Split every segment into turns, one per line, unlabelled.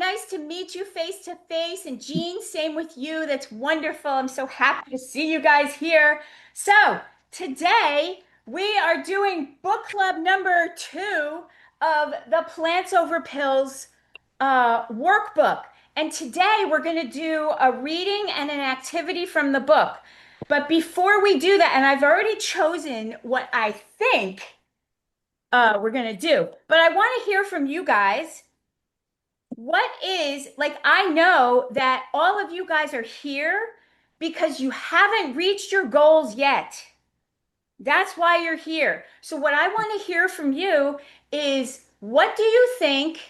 nice to meet you face to face. And Jean, same with you. That's wonderful. I'm so happy to see you guys here. So, today we are doing book club number 2 of the Plants Over Pills workbook. And today we're going to do a reading and an activity from the book. But before we do that, and I've already chosen what I think we're going to do, but I want to hear from you guys. What is, like, I know that all of you guys are here because you haven't reached your goals yet. That's why you're here. So, what I want to hear from you is what do you think?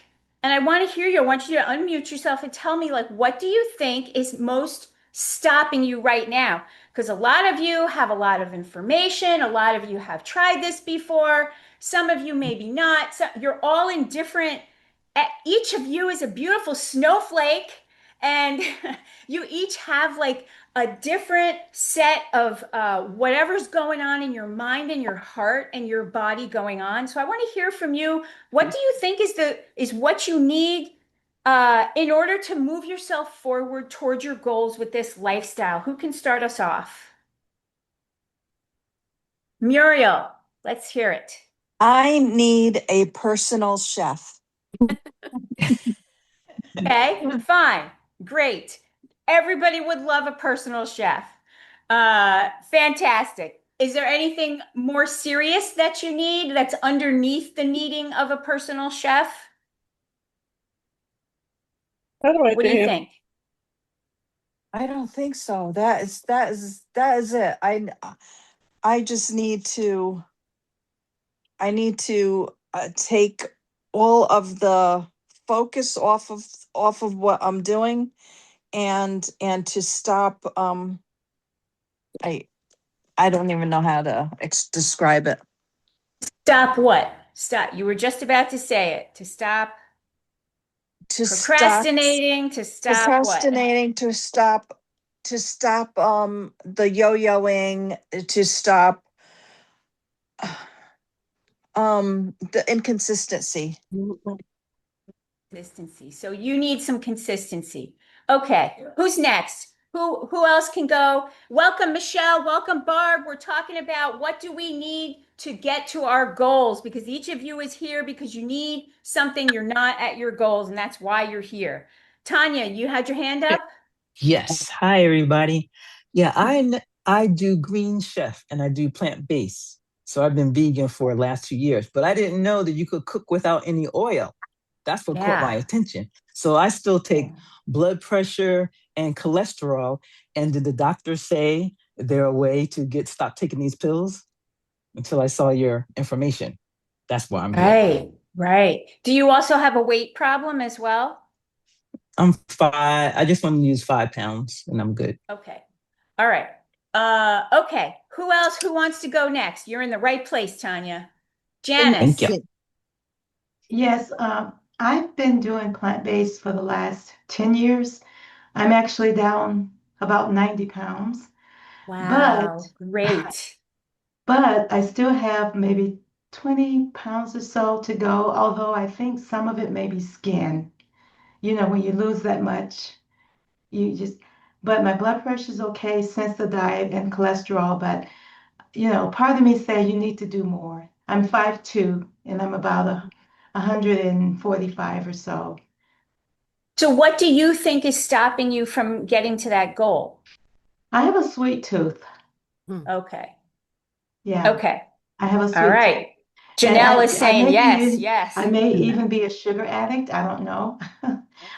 And I want to hear you. I want you to unmute yourself and tell me, like, what do you think is most stopping you right now? Because a lot of you have a lot of information. A lot of you have tried this before. Some of you maybe not. So you're all in different, each of you is a beautiful snowflake. And you each have like a different set of whatever's going on in your mind and your heart and your body going on. So I want to hear from you. What do you think is what you need in order to move yourself forward towards your goals with this lifestyle? Who can start us off? Muriel, let's hear it.
I need a personal chef.
Okay, fine, great. Everybody would love a personal chef. Fantastic. Is there anything more serious that you need that's underneath the needing of a personal chef? What do you think?
I don't think so. That is it. I just need to take all of the focus off of what I'm doing and to stop I I don't even know how to describe it.
Stop what? Stop. You were just about to say it. To stop
To stop
procrastinating, to stop what?
procrastinating, to stop the yo-yoing, to stop the inconsistency.
Consistency. So you need some consistency. Okay, who's next? Who else can go? Welcome, Michelle. Welcome, Barb. We're talking about what do we need to get to our goals because each of you is here because you need something. You're not at your goals, and that's why you're here. Tanya, you had your hand up?
Yes. Hi, everybody. Yeah, I do green chef and I do plant-based. So I've been vegan for the last 2 years, but I didn't know that you could cook without any oil. That's what caught my
Yeah.
attention. So I still take blood pressure and cholesterol. And did the doctor say there a way to stop taking these pills? Until I saw your information. That's why I'm here.
Right, right. Do you also have a weight problem as well?
I'm 5. I just want to use 5 pounds and I'm good.
Okay. All right. Okay. Who else? Who wants to go next? You're in the right place, Tanya.
Thank you.
Janice.
Yes, I've been doing plant-based for the last 10 years. I'm actually down about 90 pounds, but
Wow, great.
but I still have maybe 20 pounds or so to go, although I think some of it may be skin. You know, when you lose that much, you just, but my blood pressure is okay since the diet and cholesterol, but part of me say you need to do more. I'm 5'2" and I'm about 145 or so.
So what do you think is stopping you from getting to that goal?
I have a sweet tooth.
Okay.
Yeah,
Okay.
I have a
All
sweet tooth.
right.
And
Janelle is
I
saying
may
yes,
be I
yes.
may even be a sugar addict. I don't know.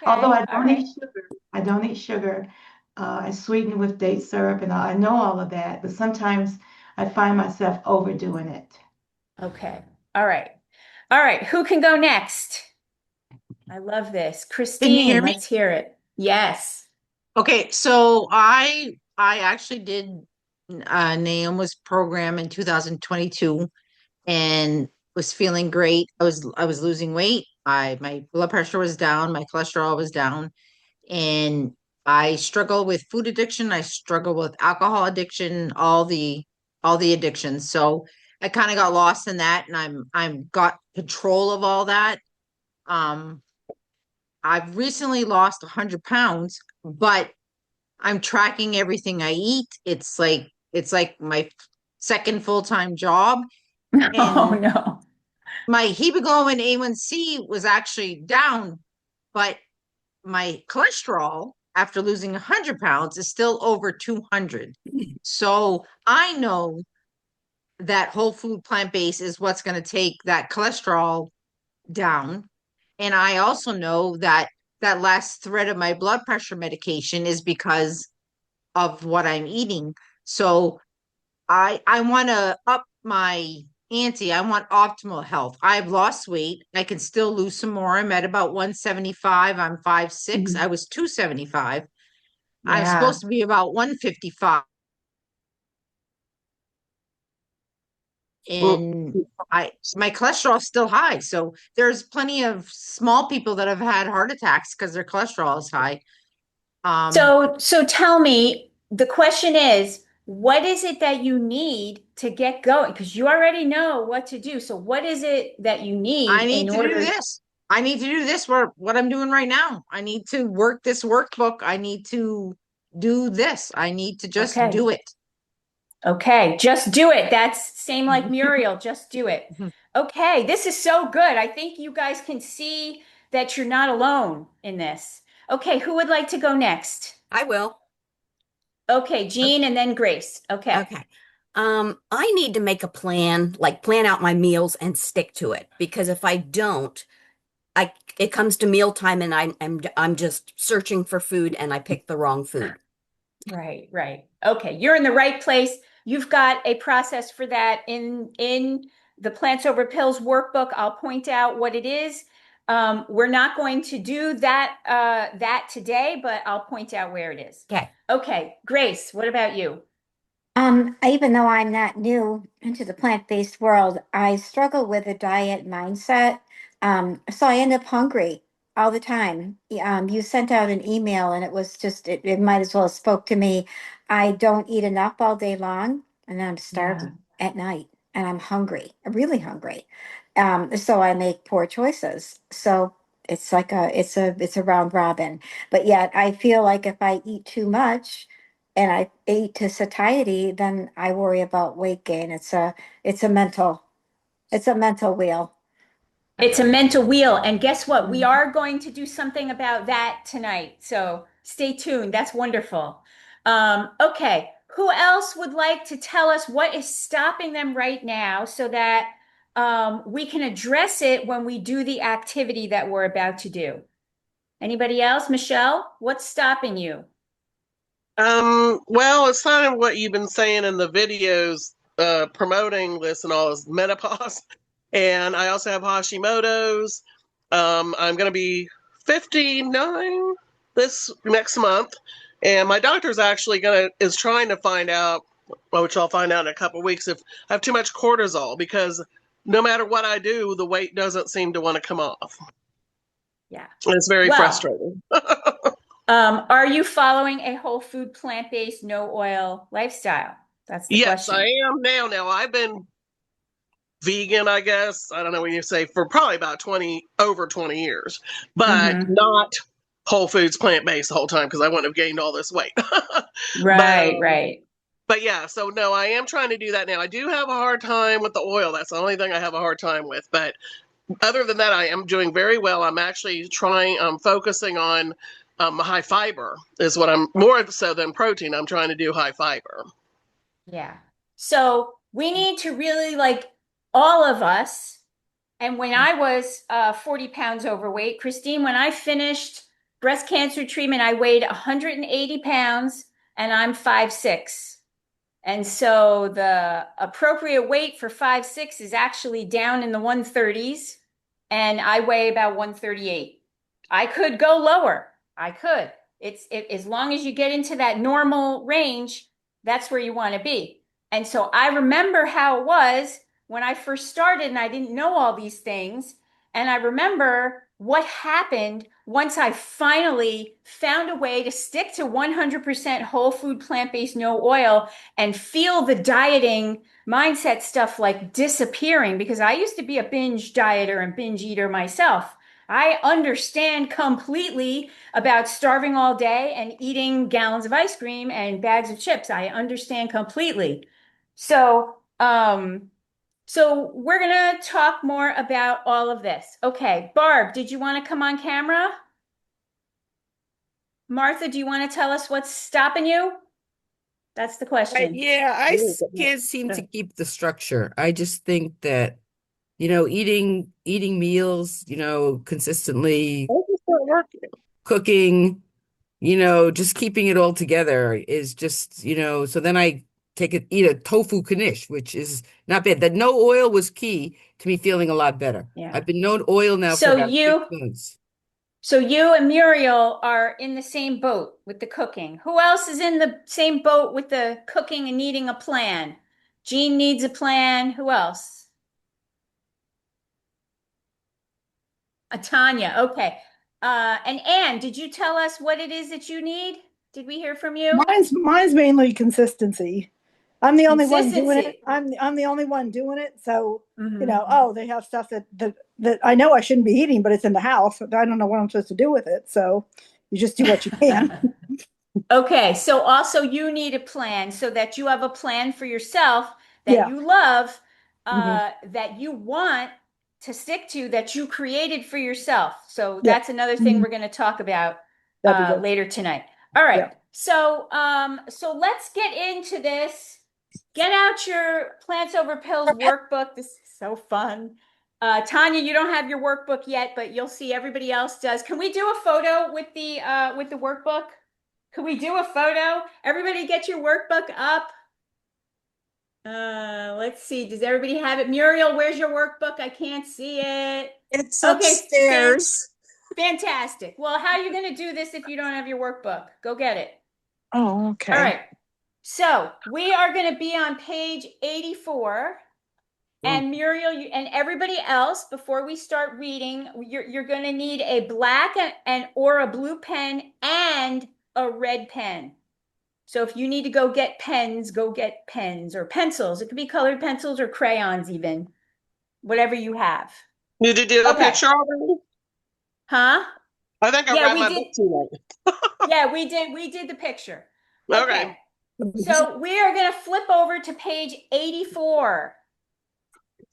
Although
Okay.
I
All
don't eat
right.
sugar. I don't eat sugar. I sweeten with date syrup and I know all of that, but sometimes I find myself overdoing it.
Okay. All right. All right. Who can go next? I love this.
Can you hear
Christine,
me?
let's hear it. Yes.
Okay, so I actually did Naomi's program in 2022 and was feeling great. I was losing weight. My blood pressure was down, my cholesterol was down, and I struggle with food addiction. I struggle with alcohol addiction, all the addictions. So I kind of got lost in that, and I'm got control of all that. Um, I've recently lost 100 pounds, but I'm tracking everything I eat. It's like my second full-time job.
Oh
And
no.
my hemoglobin A1C was actually down, but my cholesterol after losing 100 pounds is still over 200. So I know that whole food plant-based is what's going to take that cholesterol down. And I also know that that last thread of my blood pressure medication is because of what I'm eating. So I want to up my ante. I want optimal health. I've lost weight. I can still lose some more. I'm at about 175. I'm 5'6". I
Mhm.
was 275. I'm
Yeah.
supposed to be about 155.
Well,
And I my cholesterol is still high. So there's plenty of small people that have had heart attacks because their cholesterol is high. Um,
So tell me, the question is, what is it that you need to get going? Because you already know what to do. So what is it that you need
I need
in
to do
order?
this. I need to do this for what I'm doing right now. I need to work this workbook. I need to do this. I need to just
Okay.
do it.
Okay, just do it. That's same like Muriel, just do it. Okay, this is so good. I think you guys can see that you're not alone in this. Okay, who would like to go next?
I will.
Okay, Jean and then Grace. Okay.
Okay. I need to make a plan, like plan out my meals and stick to it because if I don't, I it comes to mealtime and I'm just searching for food and I pick the wrong food.
Right, right. Okay, you're in the right place. You've got a process for that in the Plants Over Pills workbook. I'll point out what it is. We're not going to do that today, but I'll point out where it is.
Okay.
Okay, Grace, what about you?
Even though I'm not new into the plant-based world, I struggle with a diet mindset. So I end up hungry all the time. You sent out an email and it was just, it might as well have spoke to me. I don't eat enough all day long and then I'm
Yeah.
starving at night and I'm hungry, really hungry. So I make poor choices. So it's like it's a round robin. But yet I feel like if I eat too much, and I ate to satiety, then I worry about weight gain. It's a mental wheel.
It's a mental wheel. And guess what? We are going to do something about that tonight. So stay tuned. That's wonderful. Okay. Who else would like to tell us what is stopping them right now so that we can address it when we do the activity that we're about to do? Anybody else? Michelle, what's stopping you?
well, it's kind of what you've been saying in the videos, promoting this and all is menopause. And I also have Hashimoto's. I'm going to be 59 this next month. And my doctor's actually is trying to find out, well, which I'll find out in a couple of weeks, if I have too much cortisol because no matter what I do, the weight doesn't seem to want to come off.
Yeah.
And it's very
Well,
frustrating.
are you following a whole food, plant-based, no oil lifestyle? That's the
Yes, I
question.
am now. Now, I've been vegan, I guess. I don't know what you say, for probably about over 20 years, but
Mm-hmm.
not whole foods plant based the whole time because I wouldn't have gained all this weight. but
Right, right.
but yeah, so no, I am trying to do that now. I do have a hard time with the oil. That's the only thing I have a hard time with. But other than that, I am doing very well. I'm actually focusing on high fiber is what I'm more so than protein. I'm trying to do high fiber.
Yeah. So we need to really like all of us. And when I was 40 pounds overweight, Christine, when I finished breast cancer treatment, I weighed 180 pounds and I'm 5'6". And so the appropriate weight for 5'6" is actually down in the 130s, and I weigh about 138. I could go lower. I could. As long as you get into that normal range, that's where you want to be. And so I remember how it was when I first started and I didn't know all these things. And I remember what happened once I finally found a way to stick to 100% whole food, plant-based, no oil and feel the dieting mindset stuff like disappearing because I used to be a binge dieter and binge eater myself. I understand completely about starving all day and eating gallons of ice cream and bags of chips. I understand completely. So, so we're gonna talk more about all of this. Okay, Barb, did you want to come on camera? Martha, do you want to tell us what's stopping you? That's the question.
Can't seem to keep the structure. I just think that, eating meals, consistently, cooking, just keeping it all together is just, so then I eat a tofu knish, which is not bad. That no oil was key to me feeling a lot better.
Yeah.
I've been no oil now for
So
about six
you,
months.
so you and Muriel are in the same boat with the cooking. Who else is in the same boat with the cooking and needing a plan? Jean needs a plan. Who else? Tanya. Okay. And Anne, did you tell us what it is that you need? Did we hear from you?
Mine's mainly consistency. I'm the only one doing it.
Consistency.
I'm the only one doing it. So,
Mhm.
oh, they have stuff that I know I shouldn't be eating, but it's in the house. I don't know what I'm supposed to do with it. So you just do what you can.
Okay, so also you need a plan so that you have a plan for yourself that
Yeah.
you love,
Hmm.
that you want to stick to, that you created for yourself. So
Yep.
that's another thing
Hmm.
we're going to talk about
That'd be good.
later tonight. All right,
Yeah.
so let's get into this. Get out your Plants Over Pills workbook. This is so fun. Tanya, you don't have your workbook yet, but you'll see everybody else does. Can we do a photo with the workbook? Could we do a photo? Everybody get your workbook up. Let's see. Does everybody have it? Muriel, where's your workbook? I can't see it.
It's
Okay,
upstairs.
fantastic. Well, how are you going to do this if you don't have your workbook? Go get it.
Oh,
All
okay.
right. So we are going to be on page 84. And Muriel, and everybody else, before we start reading, you're going to need a black and or a blue pen and a red pen. So if you need to go get pens, go get pens or pencils. It could be colored pencils or crayons, even whatever you have.
Did you do the
Okay.
picture already?
Huh?
I think I
Yeah,
read
we
my
did.
book too late.
Yeah, we did. We did the picture.
Okay.
Okay. So we are going to flip over to page 84.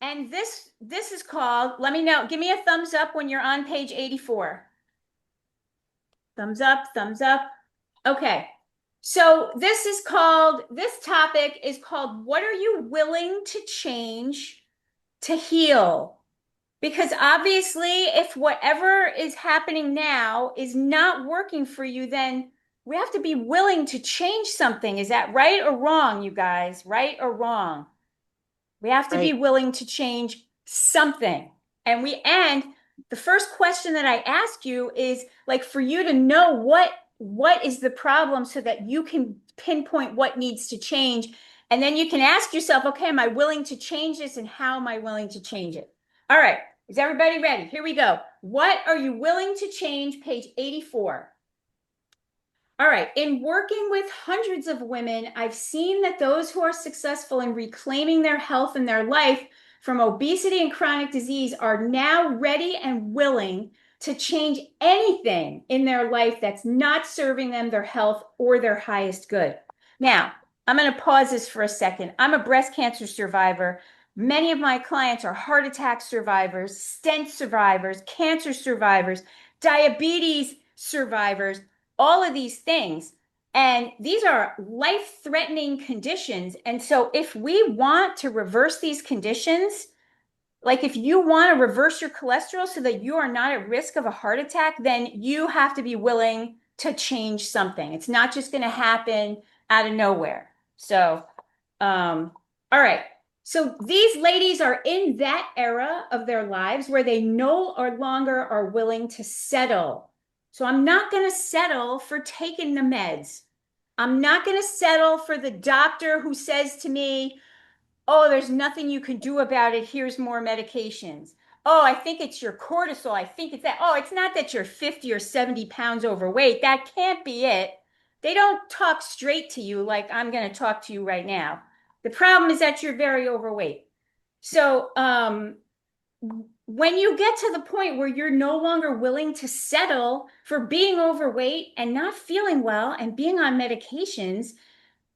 And this is called, let me know, give me a thumbs up when you're on page 84. Thumbs up, thumbs up. Okay. So this topic is called, what are you willing to change to heal? Because obviously, if whatever is happening now is not working for you, then we have to be willing to change something. Is that right or wrong, you guys? Right or wrong? We have to be
Right.
willing to change something. And the first question that I ask you is like for you to know what is the problem so that you can pinpoint what needs to change. And then you can ask yourself, okay, am I willing to change this and how am I willing to change it? All right. Is everybody ready? Here we go. What are you willing to change? Page 84. All right. In working with hundreds of women, I've seen that those who are successful in reclaiming their health and their life from obesity and chronic disease are now ready and willing to change anything in their life that's not serving them, their health, or their highest good. Now, I'm going to pause this for a second. I'm a breast cancer survivor. Many of my clients are heart attack survivors, stent survivors, cancer survivors, diabetes survivors, all of these things. And these are life threatening conditions. And so, if we want to reverse these conditions, like if you want to reverse your cholesterol so that you are not at risk of a heart attack, then you have to be willing to change something. It's not just going to happen out of nowhere. So, all right. So these ladies are in that era of their lives where they no longer are willing to settle. So I'm not going to settle for taking the meds. I'm not going to settle for the doctor who says to me, oh, there's nothing you can do about it. Here's more medications. Oh, I think it's your cortisol. I think it's that. Oh, it's not that you're 50 or 70 pounds overweight. That can't be it. They don't talk straight to you like I'm going to talk to you right now. The problem is that you're very overweight. So, when you get to the point where you're no longer willing to settle for being overweight and not feeling well and being on medications,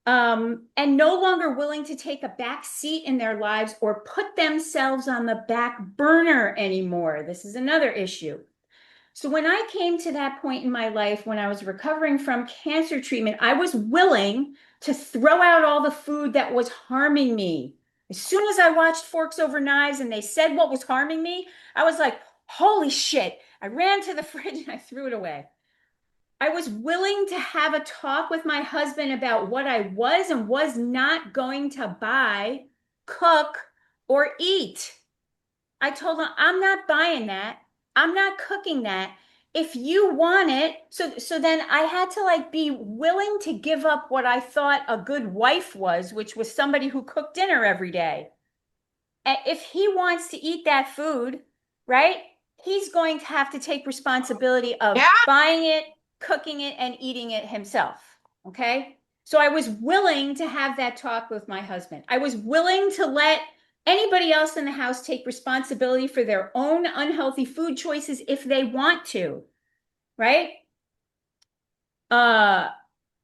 and no longer willing to take a back seat in their lives or put themselves on the back burner anymore. This is another issue. So when I came to that point in my life, when I was recovering from cancer treatment, I was willing to throw out all the food that was harming me. As soon as I watched Forks Over Knives and they said what was harming me, I was like, holy shit. I ran to the fridge and I threw it away. I was willing to have a talk with my husband about what I was and was not going to buy, cook, or eat. I told him, I'm not buying that. I'm not cooking that. If you want it, so then I had to like be willing to give up what I thought a good wife was, which was somebody who cooked dinner every day. And if he wants to eat that food, right? He's going to have to take responsibility of
Yeah.
buying it, cooking it, and eating it himself. Okay. So I was willing to have that talk with my husband. I was willing to let anybody else in the house take responsibility for their own unhealthy food choices if they want to, right? Uh,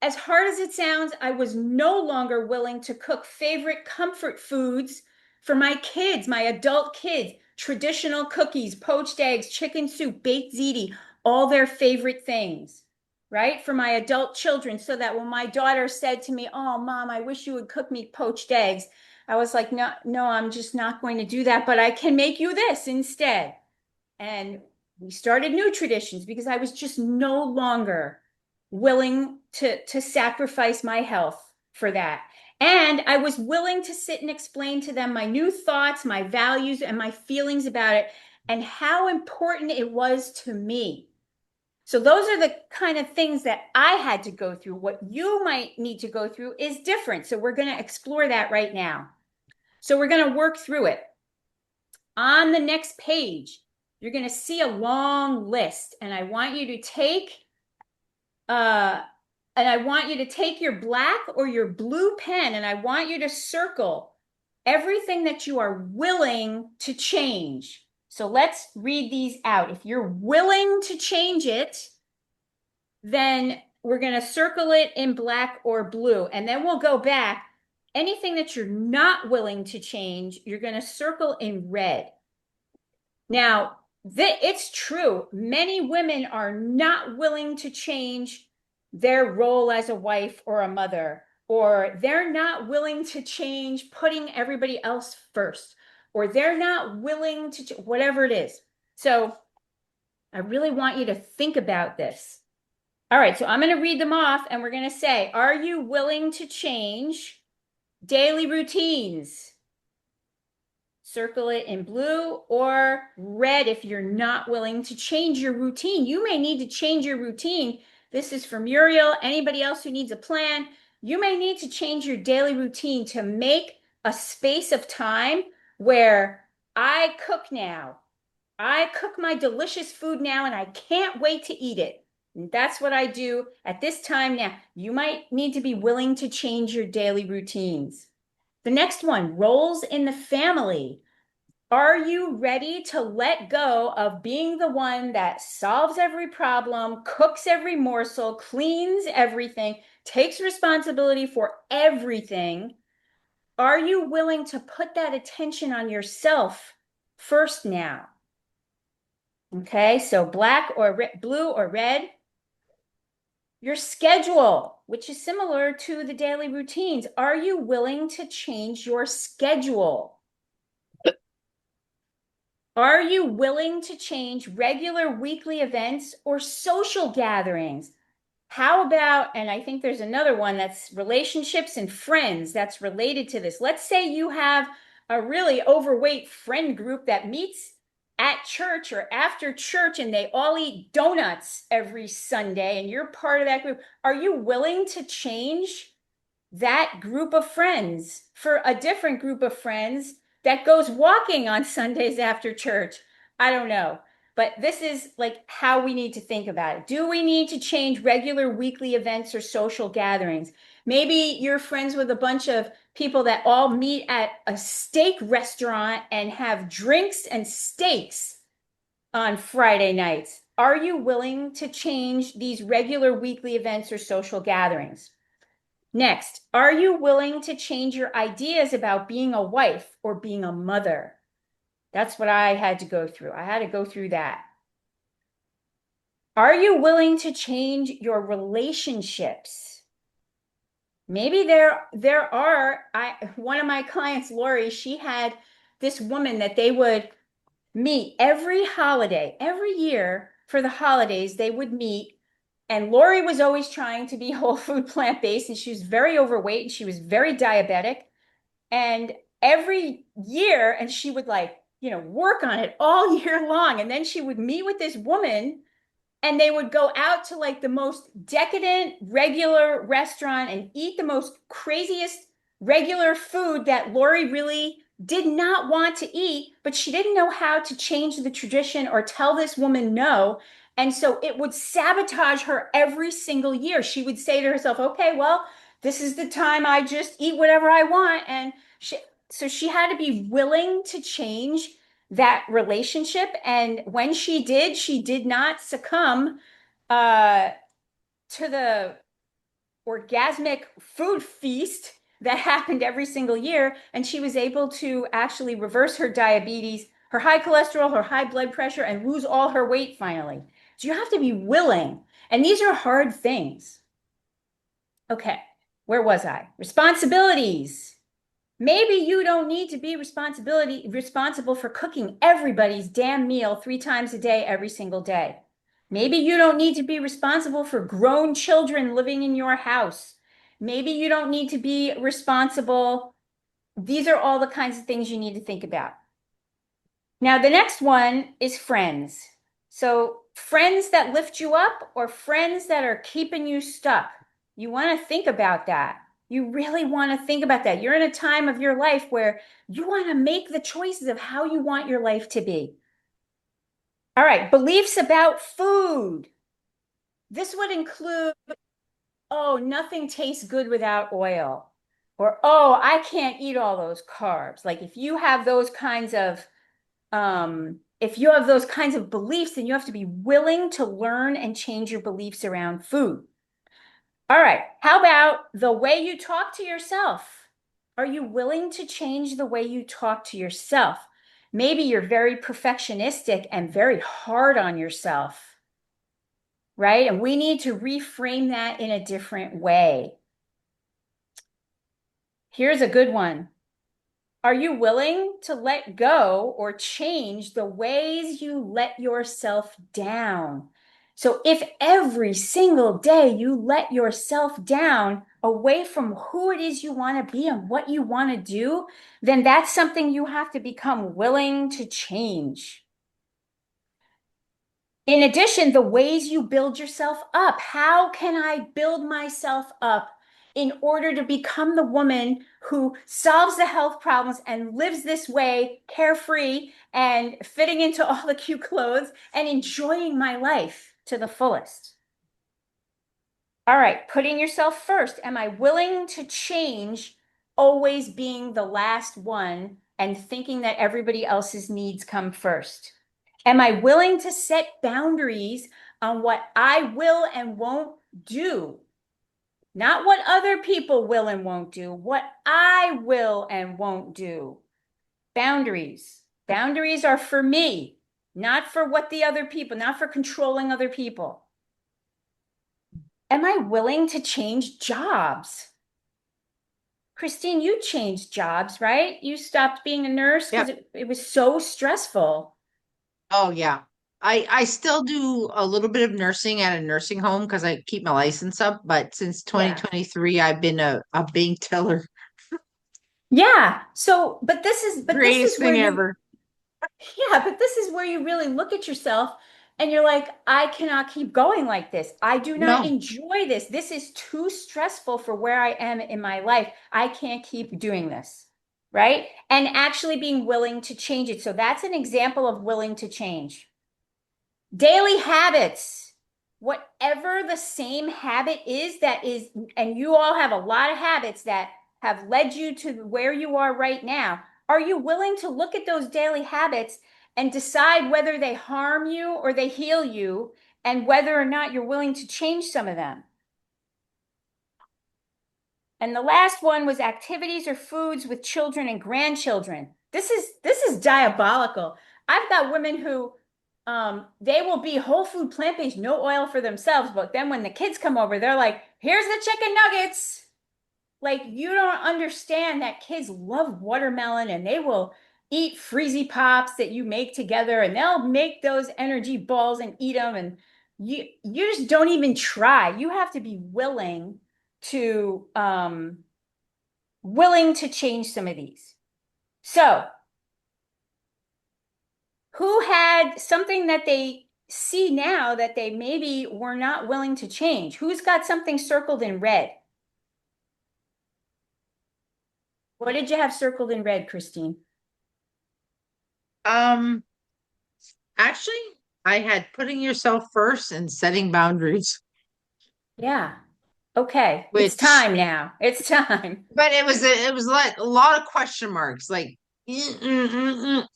as hard as it sounds, I was no longer willing to cook favorite comfort foods for my kids, my adult kids, traditional cookies, poached eggs, chicken soup, baked ziti, all their favorite things, right? For my adult children, so that when my daughter said to me, "Oh, Mom, I wish you would cook me poached eggs," I was like, "No, no, I'm just not going to do that, but I can make you this instead." And we started new traditions because I was just no longer willing to sacrifice my health for that. And I was willing to sit and explain to them my new thoughts, my values, and my feelings about it, and how important it was to me. So, those are the kind of things that I had to go through. What you might need to go through is different. So, we're going to explore that right now. So, we're going to work through it. On the next page, you're going to see a long list, and I want you to take uh, your black or your blue pen, and I want you to circle everything that you are willing to change. So let's read these out. If you're willing to change it, then we're going to circle it in black or blue, and then we'll go back. Anything that you're not willing to change, you're going to circle in red. Now, it's true. Many women are not willing to change their role as a wife or a mother, or they're not willing to change putting everybody else first, or they're not willing to, whatever it is. So I really want you to think about this. All right, so I'm going to read them off and we're going to say, are you willing to change daily routines? Circle it in blue or red if you're not willing to change your routine. You may need to change your routine. This is for Muriel. Anybody else who needs a plan, you may need to change your daily routine to make a space of time where I cook now. I cook my delicious food now and I can't wait to eat it. And that's what I do at this time now. You might need to be willing to change your daily routines. The next one, roles in the family. Are you ready to let go of being the one that solves every problem, cooks every morsel, cleans everything, takes responsibility for everything? Are you willing to put that attention on yourself first now? Okay, so black or blue or red. Your schedule, which is similar to the daily routines. Are you willing to change your schedule? Are you willing to change regular weekly events or social gatherings? How about, and I think there's another one that's relationships and friends that's related to this. Let's say you have a really overweight friend group that meets at church or after church and they all eat donuts every Sunday and you're part of that group. Are you willing to change that group of friends for a different group of friends that goes walking on Sundays after church? I don't know. but this is like how we need to think about it. Do we need to change regular weekly events or social gatherings? Maybe you're friends with a bunch of people that all meet at a steak restaurant and have drinks and steaks on Friday nights. Are you willing to change these regular weekly events or social gatherings? Next, are you willing to change your ideas about being a wife or being a mother? That's what I had to go through. I had to go through that. Are you willing to change your relationships? Maybe there are one of my clients, Lori, she had this woman that they would meet every holiday, every year for the holidays, they would meet. And Lori was always trying to be whole food plant-based, and she was very overweight and she was very diabetic. And every year, and she would like, work on it all year long. And then she would meet with this woman and they would go out to like the most decadent regular restaurant and eat the most craziest regular food that Lori really did not want to eat, but she didn't know how to change the tradition or tell this woman no. And so it would sabotage her every single year. She would say to herself, okay, well, this is the time I just eat whatever I want. And so she had to be willing to change that relationship. And when she did not succumb to the orgasmic food feast that happened every single year. And she was able to actually reverse her diabetes, her high cholesterol, her high blood pressure, and lose all her weight finally. So you have to be willing. And these are hard things. Okay, where was I? Responsibilities. Maybe you don't need to be responsible for cooking everybody's damn meal 3 times a day, every single day. Maybe you don't need to be responsible for grown children living in your house. Maybe you don't need to be responsible. These are all the kinds of things you need to think about. Now, the next one is friends. So, friends that lift you up or friends that are keeping you stuck. You want to think about that. You really want to think about that. You're in a time of your life where you want to make the choices of how you want your life to be. All right, beliefs about food. This would include, oh, nothing tastes good without oil. Or, oh, I can't eat all those carbs. Like if you have those kinds of beliefs, then you have to be willing to learn and change your beliefs around food. All right. How about the way you talk to yourself? Are you willing to change the way you talk to yourself? Maybe you're very perfectionistic and very hard on yourself, right? And we need to reframe that in a different way. Here's a good one. Are you willing to let go or change the ways you let yourself down? So if every single day you let yourself down away from who it is you want to be and what you want to do, then that's something you have to become willing to change. In addition, the ways you build yourself up. How can I build myself up in order to become the woman who solves the health problems and lives this way, carefree and fitting into all the cute clothes and enjoying my life to the fullest? All right, putting yourself first. Am I willing to change always being the last one and thinking that everybody else's needs come first? Am I willing to set boundaries on what I will and won't do? Not what other people will and won't do, what I will and won't do. Boundaries. Boundaries are for me, not for what the other people, not for controlling other people. Am I willing to change jobs? Christine, you changed jobs, right? You stopped being a nurse because
Yep.
it was so stressful.
Oh yeah. I still do a little bit of nursing at a nursing home because I keep my license up, but since
Yeah.
2023 I've been a bank teller.
Yeah. So, but this
Greatest
is where
thing
you,
ever.
yeah, but this is where you really look at yourself and you're like, I cannot keep going like this. I do not
No.
enjoy this. This is too stressful for where I am in my life. I can't keep doing this. Right. And actually being willing to change it. So that's an example of willing to change. Daily habits. Whatever the same habit is that is, and you all have a lot of habits that have led you to where you are right now. Are you willing to look at those daily habits and decide whether they harm you or they heal you, and whether or not you're willing to change some of them? And the last one was activities or foods with children and grandchildren. This is diabolical. I've got women who they will be whole food plant-based, no oil for themselves, but then when the kids come over, they're like, "Here's the chicken nuggets." Like, you don't understand that kids love watermelon and they will eat freezy pops that you make together, and they'll make those energy balls and eat them, and you just don't even try. You have to be to willing to change some of these. So, who had something that they see now that they maybe were not willing to change? Who's got something circled in red? What did you have circled in red, Christine?
Um, Actually, I had putting yourself first and setting boundaries,
Yeah. Okay. It's
which,
time now. It's time.
but it was like a lot of question marks, like, mm, mm, mm, mm.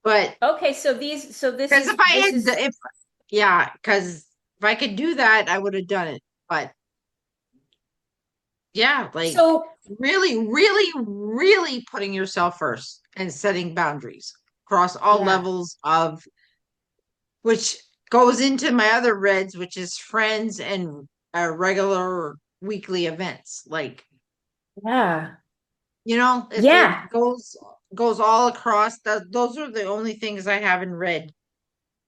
But
Okay, so these so this
because if
is
I
this
had
is
if yeah, because if I could do that, I would have done it. But yeah, like
so
really, really, really putting yourself first and setting boundaries across all
yeah.
levels of, which goes into my other reds, which is friends and regular weekly events. Like,
Yeah.
it
Yeah.
goes all across. Those are the only things I have in red.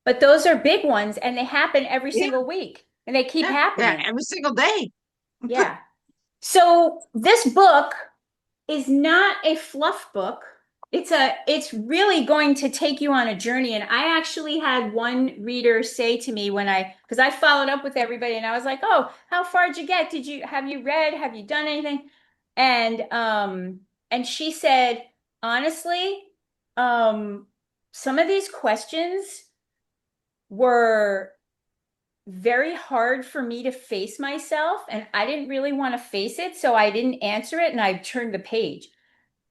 But those are big ones and they happen every
Yeah,
single week and they keep
yeah, yeah,
happening.
every single day.
Yeah. So this book is not a fluff book. It's really going to take you on a journey. And I actually had one reader say to me because I followed up with everybody and I was like, "Oh, how far did you get? Have you read? Have you done anything?" And she said, "Honestly, um some of these questions were very hard for me to face myself, and I didn't really want to face it, so I didn't answer it and I turned the page."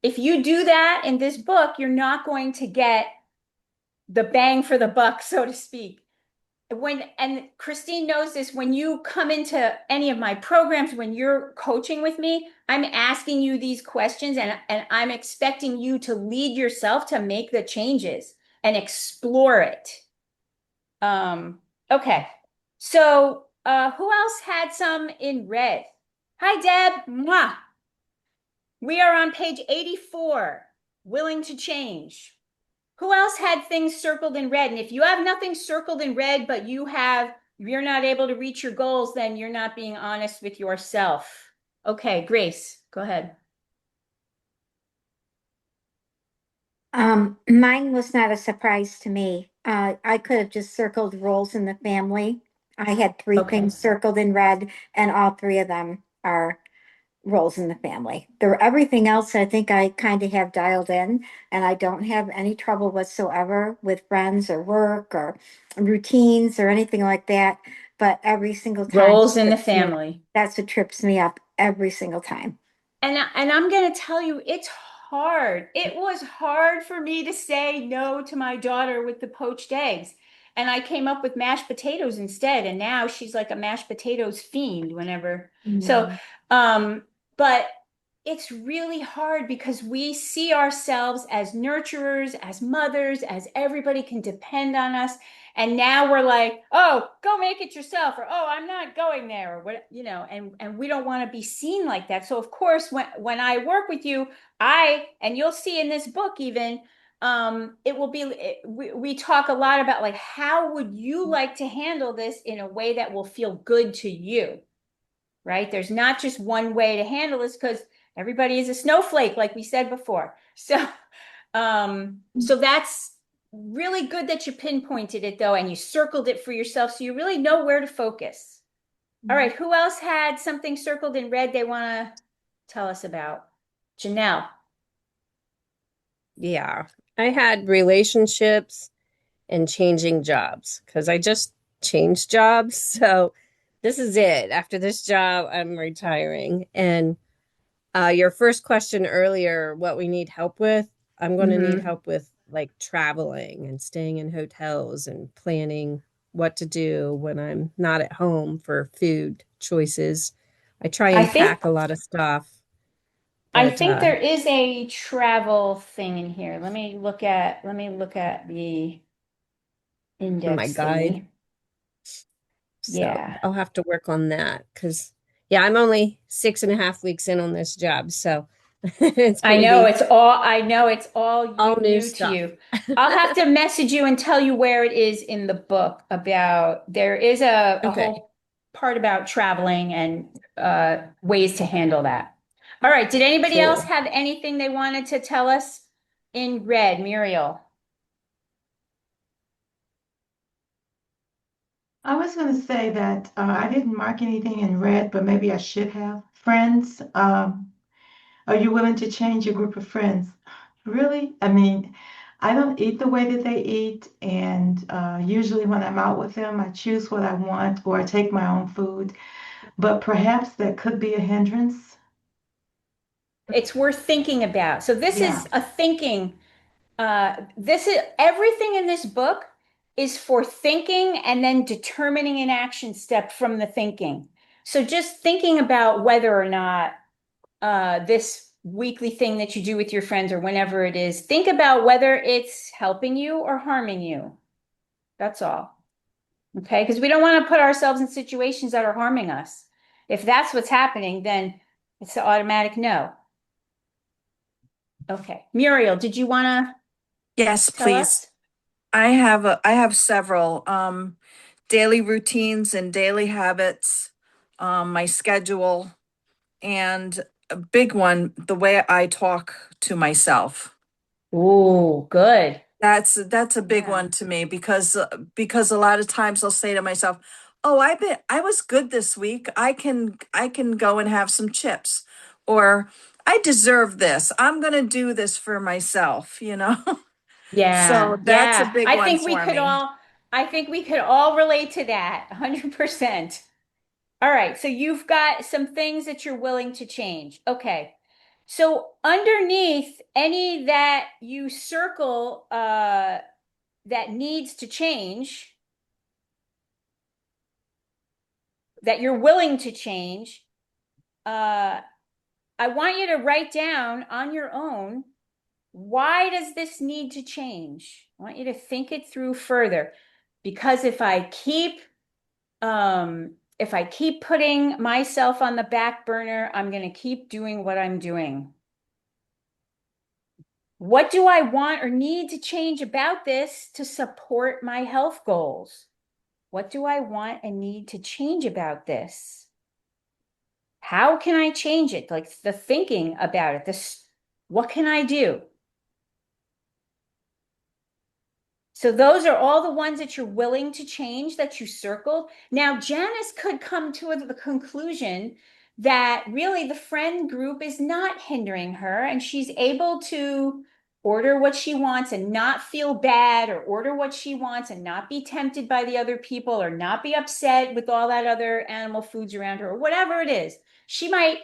If you do that in this book, you're not going to get the bang for the buck, so to speak. And Christine knows this, when you come into any of my programs, when you're coaching with me, I'm asking you these questions, and I'm expecting you to lead yourself to make the changes and explore it. Okay. So, who else had some in red? Hi, Deb. Mwah. We are on page 84, willing to change. Who else had things circled in red? And if you have nothing circled in red, but you're not able to reach your goals, then you're not being honest with yourself. Okay, Grace, go ahead.
Mine was not a surprise to me. I could have just circled roles in the family. I had three
Okay.
things circled in red, and all three of them are roles in the family. There, everything else I think I kind of have dialed in, and I don't have any trouble whatsoever with friends or work or routines or anything like that. But every single time
Roles in the
trips me up.
family.
That's what trips me up every single time.
And I'm going to tell you, it's hard. It was hard for me to say no to my daughter with the poached eggs. And I came up with mashed potatoes instead. And now she's like a mashed potatoes fiend whenever. So,
Mm.
um, but it's really hard because we see ourselves as nurturers, as mothers, as everybody can depend on us. And now we're like, "Oh, go make it yourself," or "Oh, I'm not going there," or what, and we don't want to be seen like that. So of course, when I work with you, and you'll see in this book even, it will be we talk a lot about, like, how would you like to handle this in a way that will feel good to you, right? There's not just one way to handle this because everybody is a snowflake, like we said before. So that's really good that you pinpointed it though, and you circled it for yourself, so you really know where to focus. All right, who else had something circled in red they want to tell us about? Janelle.
Yeah. I had relationships and changing jobs because I just changed jobs. So this is it. After this job, I'm retiring. And your first question earlier, what we need help with, I'm going to need
Mm-hmm.
help with like traveling and staying in hotels and planning what to do when I'm not at home for food choices. I try
I
and
think
pack a lot of stuff,
I
but
think there is a travel thing in here. Let me look at the
my
index
guide.
thingy.
So
Yeah.
I'll have to work on that because, yeah, I'm only 6.5 weeks in on this job. So it's going to be
I know it's all
all new
new to
stuff.
you. I'll have to message you and tell you where it is in the book about there is a
Okay,
whole part about traveling and ways to handle that. All right. Did anybody else
cool.
have anything they wanted to tell us in red, Muriel?
I was going to say that I didn't mark anything in red, but maybe I should have. Friends, are you willing to change your group of friends? Really? I mean, I don't eat the way that they eat, and usually when I'm out with them, I choose what I want or I take my own food. But perhaps that could be a hindrance.
It's worth thinking about. So this
Yeah.
is a thinking. This is everything in this book is for thinking and then determining an action step from the thinking. So just thinking about whether or not this weekly thing that you do with your friends or whenever it is, think about whether it's helping you or harming you. That's all. Okay. Because we don't want to put ourselves in situations that are harming us. If that's what's happening, then it's an automatic no. Okay. Muriel, did you want to
Yes,
tell
please.
us?
I have several daily routines and daily habits, my schedule, and a big one, the way I talk to myself.
Oh, good.
That's a big
Yeah.
one to me because a lot of times I'll say to myself, "Oh, I was good this week. I can go and have some chips." Or I deserve this. I'm going to do this for myself, you know? So
Yeah.
that's a
Yeah.
big one for me.
I think we could all relate to that 100%. All right. So you've got some things that you're willing to change. Okay. So underneath any that you circle that needs to change, that you're willing to change, uh, I want you to write down on your own, why does this need to change? I want you to think it through further. Because if I keep putting myself on the back burner, I'm going to keep doing what I'm doing. What do I want or need to change about this to support my health goals? What do I want and need to change about this? How can I change it? Like the thinking about it. What can I do? So those are all the ones that you're willing to change that you circled. Now, Janice could come to the conclusion that really the friend group is not hindering her and she's able to order what she wants and not feel bad or order what she wants and not be tempted by the other people or not be upset with all that other animal foods around her or whatever it is. She might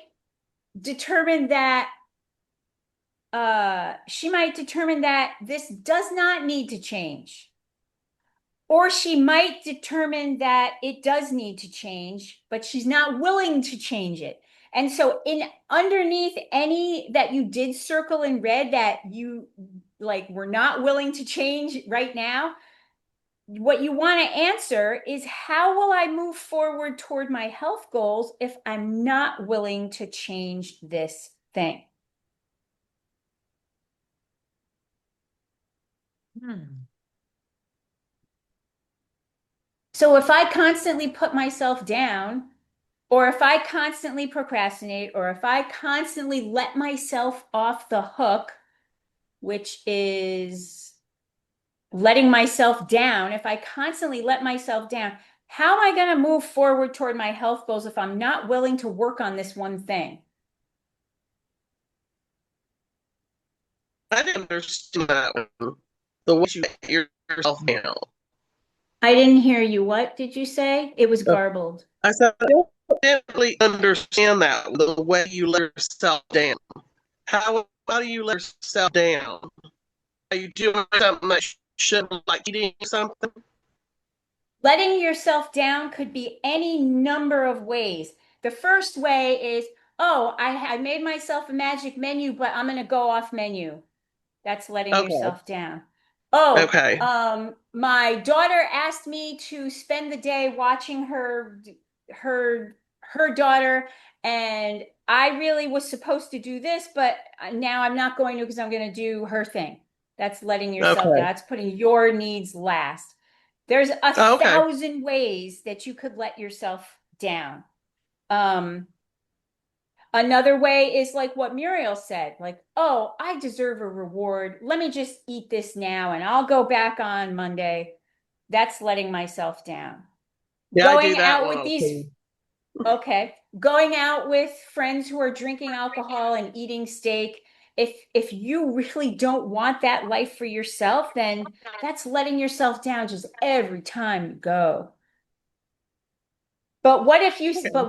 determine that this does not need to change. Or she might determine that it does need to change, but she's not willing to change it. And so in underneath any that you did circle in red that you like were not willing to change right now, what you want to answer is how will I move forward toward my health goals if I'm not willing to change this thing?
Hmm.
So if I constantly put myself down, or if I constantly procrastinate, or if I constantly let myself off the hook, which is letting myself down, if I constantly let myself down, how am I going to move forward toward my health goals if I'm not willing to work on this one thing?
I didn't understand that one. The way you let yourself down.
I didn't hear you. What did you say? It was garbled.
I said, I don't really understand that, the way you let yourself down. How do you let yourself down? Are you doing something that you shouldn't, like eating something?
Letting yourself down could be any number of ways. The first way is, oh, I made myself a magic menu, but I'm going to go off menu. That's letting
Okay.
yourself down. Oh,
Okay.
my daughter asked me to spend the day watching her daughter, and I really was supposed to do this, but now I'm not going to because I'm going to do her thing. That's letting yourself down.
Okay.
That's putting your needs last. There's a
Okay.
thousand ways that you could let yourself down. Um, Another way is like what Muriel said, like, oh, I deserve a reward. Let me just eat this now and I'll go back on Monday. That's letting myself down.
Yeah, I do
Going
that
out
one
with these,
too.
okay, going out with friends who are drinking alcohol and eating steak. If you really don't want that life for yourself, then that's letting yourself down just every time you go.
Okay.
But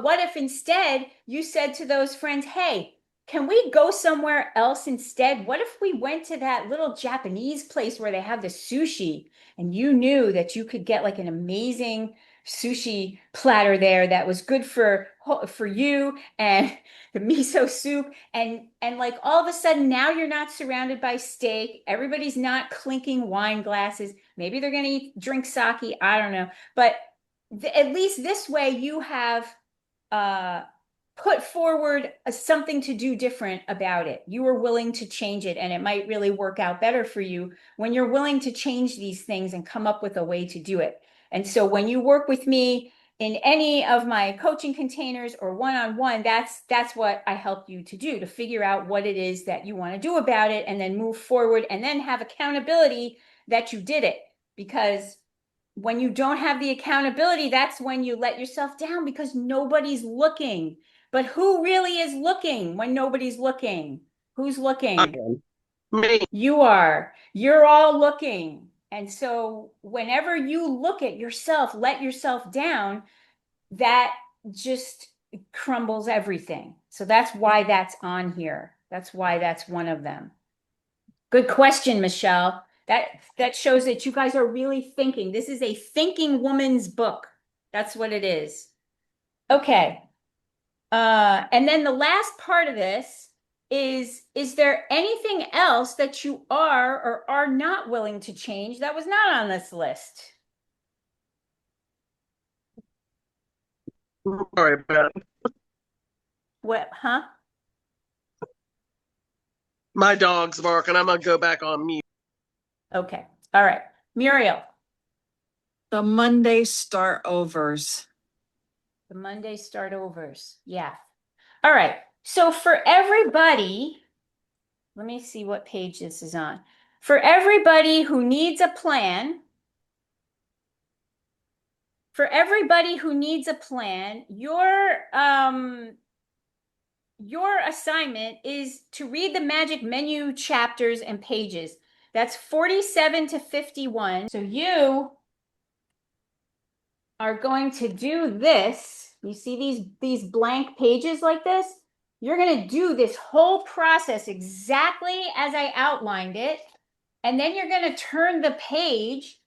what if instead you said to those friends, "Hey, can we go somewhere else instead? What if we went to that little Japanese place where they have the sushi and you knew that you could get like an amazing sushi platter there that was good for you and the miso soup and like all of a sudden now you're not surrounded by steak. Everybody's not clinking wine glasses. Maybe they're going to drink sake, I don't know. But at least this way you have uh, put forward something to do different about it. You are willing to change it, and it might really work out better for you when you're willing to change these things and come up with a way to do it. And so when you work with me in any of my coaching containers or one-on-one, that's what I help you to do, to figure out what it is that you want to do about it and then move forward and then have accountability that you did it. Because when you don't have the accountability, that's when you let yourself down because nobody's looking. But who really is looking when nobody's looking? Who's
I
looking?
am. Me.
You are. You're all looking. And so whenever you look at yourself, let yourself down, that just crumbles everything. So that's why that's on here. That's why that's one of them. Good question, Michelle. That shows that you guys are really thinking. This is a thinking woman's book. That's what it is. Okay. And then the last part of this is there anything else that you are or are not willing to change that was not on this list?
Sorry about it.
What, huh?
My dog's barking. I'm gonna go back on mute.
Okay. All right. Muriel,
The Monday start overs.
the Monday start overs. Yeah. All right. So for everybody, let me see what page this is on. For everybody who needs a plan, your assignment is to read the magic menu chapters and pages. That's 47 to 51. So you are going to do this. You see these blank pages like this? You're going to do this whole process exactly as I outlined it. And then you're going to turn the page,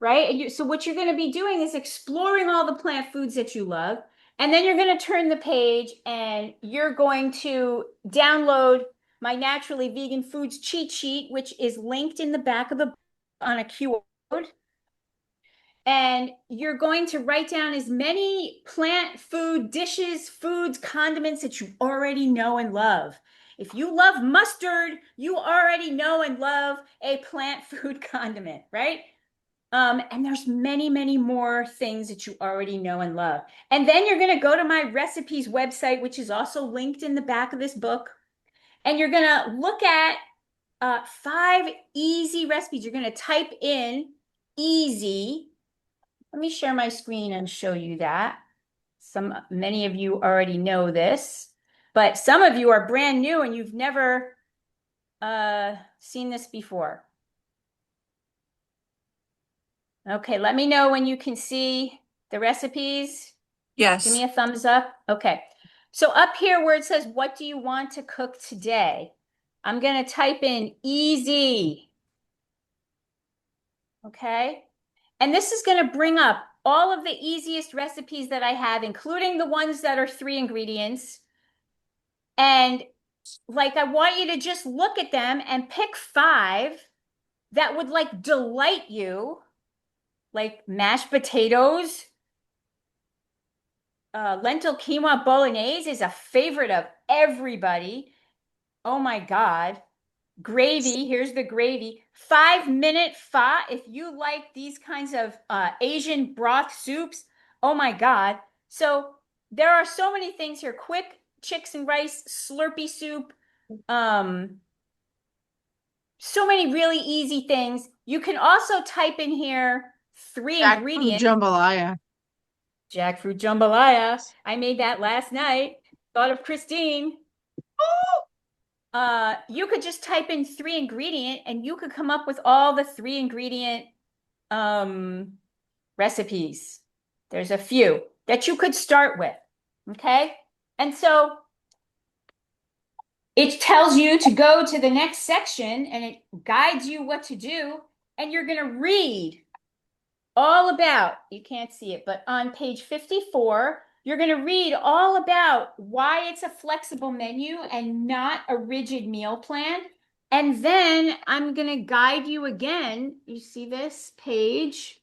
right? So what you're going to be doing is exploring all the plant foods that you love. And then you're going to turn the page and you're going to download my Naturally Vegan Foods cheat sheet, which is linked in the back of the book on a QR code. And you're going to write down as many plant food dishes, foods, condiments that you already know and love. If you love mustard, you already know and love a plant food condiment, right? And there's many, many more things that you already know and love. And then you're going to go to my recipes website, which is also linked in the back of this book. And you're going to look at 5 easy recipes. You're going to type in easy. Let me share my screen and show you that. Many of you already know this, but some of you are brand new and you've never seen this before. Okay, let me know when you can see the recipes. Give me
Yes.
a thumbs up. Okay. So up here where it says, what do you want to cook today? I'm going to type in easy. Okay. And this is going to bring up all of the easiest recipes that I have, including the ones that are 3 ingredients. And like, I want you to just look at them and pick 5 that would like delight you, like mashed potatoes. Lentil quinoa bolognese is a favorite of everybody. Oh my God. Gravy, here's the gravy. 5-minute pho, if you like these kinds of Asian broth soups, oh my God. So there are so many things here. Quick chicks and rice, Slurpee soup, um, so many really easy things. You can also type in here 3
Jackfruit
ingredients.
jambalaya.
Jackfruit jambalaya. I made that last night. Thought of Christine. You could just type in 3 ingredient and you could come up with all the 3 ingredient um, recipes. There's a few that you could start with. Okay. And so it tells you to go to the next section and it guides you what to do. And you're going to read all about, you can't see it, but on page 54, you're going to read all about why it's a flexible menu and not a rigid meal plan. And then I'm going to guide you again. You see this page?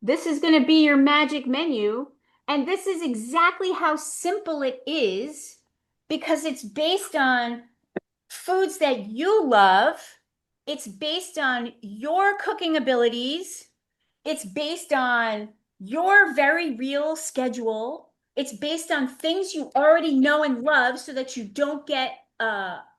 This is going to be your magic menu. And this is exactly how simple it is because it's based on foods that you love. It's based on your cooking abilities. It's based on your very real schedule. It's based on things you already know and love so that you don't get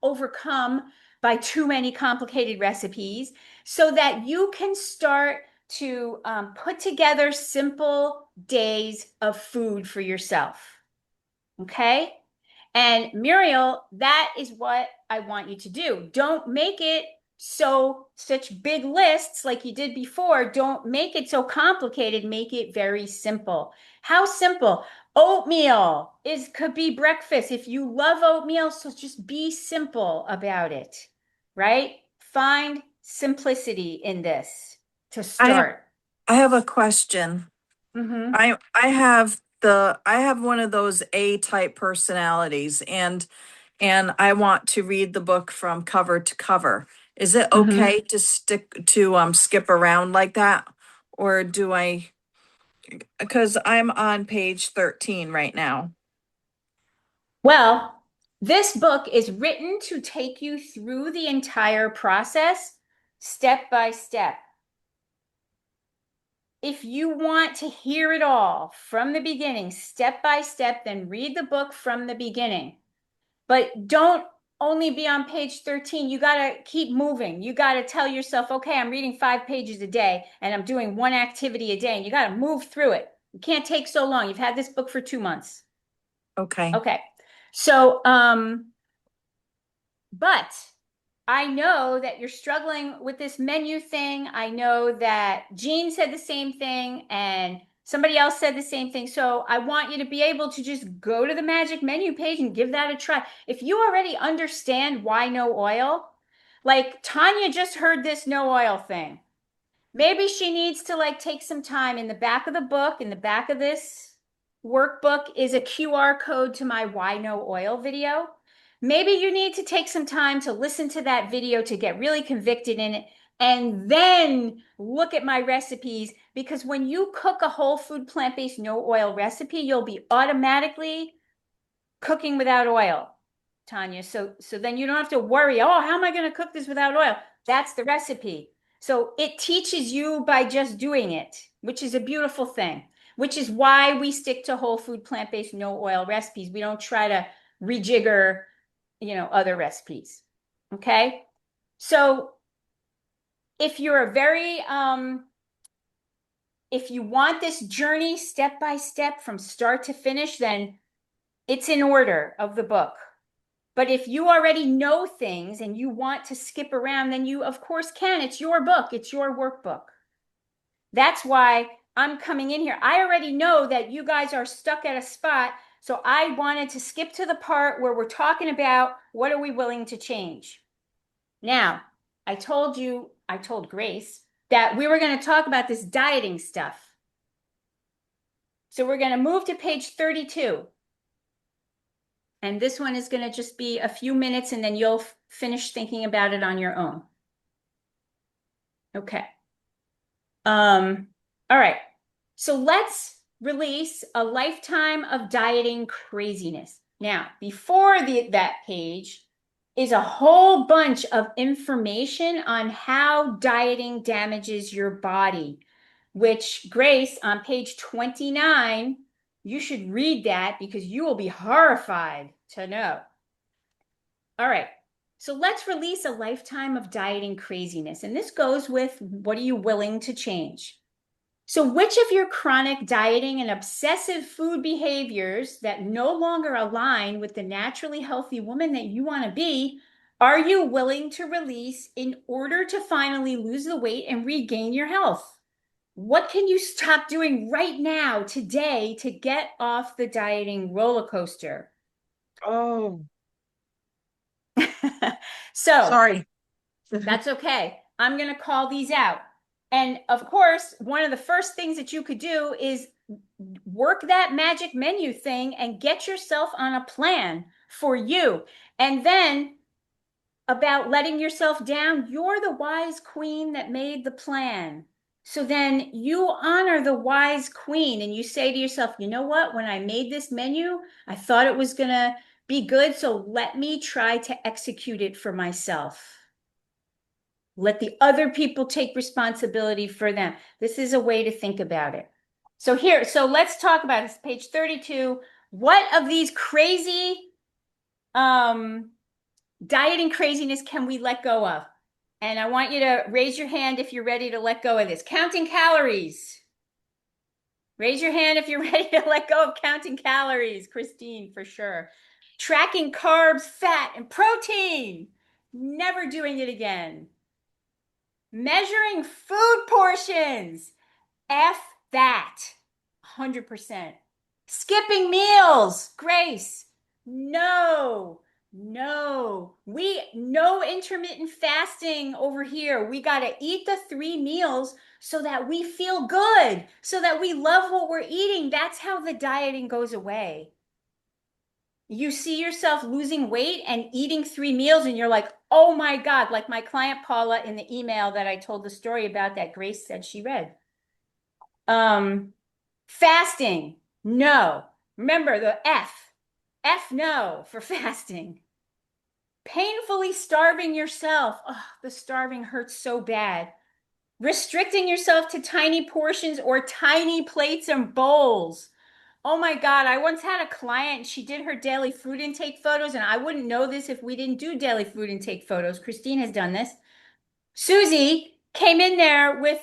overcome by too many complicated recipes, so that you can start to put together simple days of food for yourself. Okay? And Muriel, that is what I want you to do. Don't make it such big lists like you did before. Don't make it so complicated. Make it very simple. How simple? Oatmeal could be breakfast. If you love oatmeal, so just be simple about it, right? Find simplicity in this to
I have
start.
I have a question.
Mm-hmm.
I have one of those A type personalities, and I want to read the book from cover to cover. Is it
Mm-hmm.
okay to stick to skip around like that? Or do I, because I'm on page 13 right now.
Well, this book is written to take you through the entire process, step by step. If you want to hear it all from the beginning, step by step, then read the book from the beginning. But don't only be on page 13. You got to keep moving. You got to tell yourself, okay, I'm reading 5 pages a day and I'm doing 1 activity a day, and you got to move through it. You can't take so long. You've had this book for 2 months.
Okay.
Okay. So, but I know that you're struggling with this menu thing. I know that Jean said the same thing and somebody else said the same thing. So I want you to be able to just go to the magic menu page and give that a try. If you already understand why no oil, like Tanya just heard this no oil thing. Maybe she needs to like take some time. In the back of the book, in the back of this workbook is a QR code to my Why No Oil video. Maybe you need to take some time to listen to that video to get really convicted in it and then look at my recipes, because when you cook a whole food plant-based no oil recipe, you'll be automatically cooking without oil, Tanya. So then you don't have to worry, oh, how am I going to cook this without oil? That's the recipe. So it teaches you by just doing it, which is a beautiful thing, which is why we stick to whole food, plant-based, no oil recipes. We don't try to rejigger, other recipes. Okay. So if you're if you want this journey step by step from start to finish, then it's in order of the book. But if you already know things and you want to skip around, then you, of course, can. It's your book, it's your workbook. That's why I'm coming in here. I already know that you guys are stuck at a spot. So I wanted to skip to the part where we're talking about what are we willing to change. Now, I told Grace that we were going to talk about this dieting stuff. So we're going to move to page 32. And this one is going to just be a few minutes and then you'll finish thinking about it on your own. Okay. All right. So let's release a lifetime of dieting craziness. Now, before that page is a whole bunch of information on how dieting damages your body, which Grace, on page 29, you should read that because you will be horrified to know. All right. So let's release a lifetime of dieting craziness. And this goes with what are you willing to change? So which of your chronic dieting and obsessive food behaviors that no longer align with the naturally healthy woman that you want to be are you willing to release in order to finally lose the weight and regain your health? What can you stop doing right now, today, to get off the dieting roller coaster?
Oh,
So
sorry.
that's okay. I'm going to call these out. And of course, one of the first things that you could do is work that magic menu thing and get yourself on a plan for you. And then about letting yourself down, you're the wise queen that made the plan. So then you honor the wise queen and you say to yourself, you know what? When I made this menu, I thought it was going to be good. So let me try to execute it for myself. Let the other people take responsibility for them. This is a way to think about it. So let's talk about this, page 32. What of these crazy dieting craziness can we let go of? And I want you to raise your hand if you're ready to let go of this. Counting calories. Raise your hand if you're ready to let go of counting calories. Christine, for sure. Tracking carbs, fat, and protein. Never doing it again. Measuring food portions. F that. 100%. Skipping meals. Grace. No. No. No intermittent fasting over here. We got to eat the 3 meals so that we feel good, so that we love what we're eating. That's how the dieting goes away. You see yourself losing weight and eating 3 meals and you're like, oh my God, like my client Paula in the email that I told the story about that Grace said she read. Fasting, no. Remember the F no for fasting. Painfully starving yourself. Oh, the starving hurts so bad. Restricting yourself to tiny portions or tiny plates and bowls. Oh my God, I once had a client, she did her daily food intake photos, and I wouldn't know this if we didn't do daily food intake photos. Christine has done this. Susie came in there with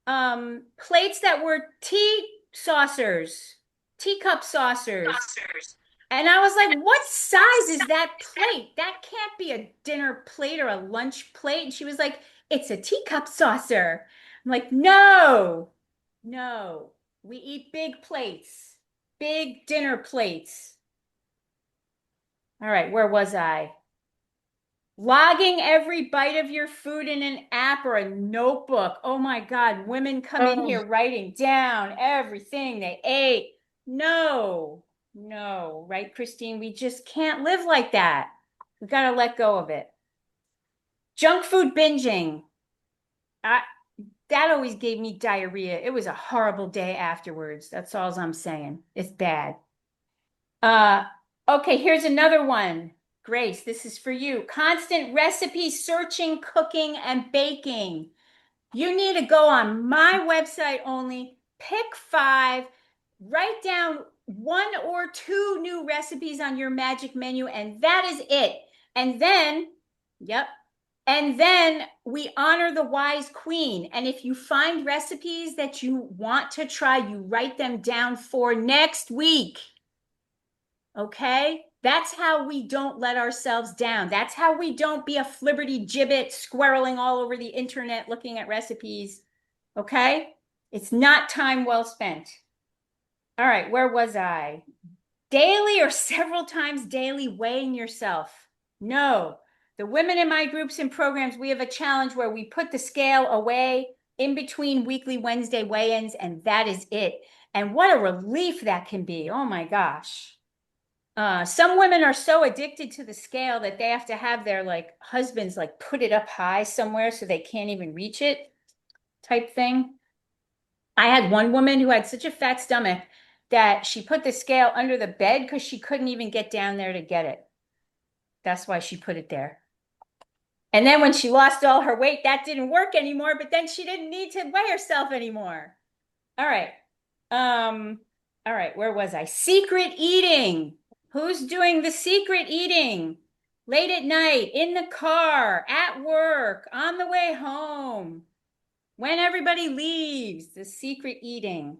plates that were teacup saucers. And I was like, what size is that plate? That can't be a dinner plate or a lunch plate. And she was like, it's a teacup saucer. I'm like, no, no, we eat big plates, big dinner plates. All right, where was I? Logging every bite of your food in an app or a notebook. Oh my God, women come in here writing down everything they ate. No, no, right, Christine? We just can't live like that. We got to let go of it. Junk food binging. That always gave me diarrhea. It was a horrible day afterwards. That's all I'm saying. It's bad. Uh, okay, here's another one. Grace, this is for you. Constant recipe searching, cooking, and baking. You need to go on my website only, pick 5, write down 1 or 2 new recipes on your magic menu, and that is it. And then, yep, and then we honor the wise queen. And if you find recipes that you want to try, you write them down for next week. Okay? That's how we don't let ourselves down. That's how we don't be a flibberty gibbet squirreling all over the internet looking at recipes. Okay? It's not time well spent. All right, where was I? Daily or several times daily weighing yourself. No. The women in my groups and programs, we have a challenge where we put the scale away in between weekly Wednesday weigh-ins, and that is it. And what a relief that can be. Oh my gosh. Some women are so addicted to the scale that they have to have their like husbands like put it up high somewhere so they can't even reach it type thing. I had one woman who had such a fat stomach that she put the scale under the bed because she couldn't even get down there to get it. That's why she put it there. And then when she lost all her weight, that didn't work anymore, but then she didn't need to weigh herself anymore. All right. All right, where was I? Secret eating. Who's doing the secret eating? Late at night, in the car, at work, on the way home, when everybody leaves, the secret eating.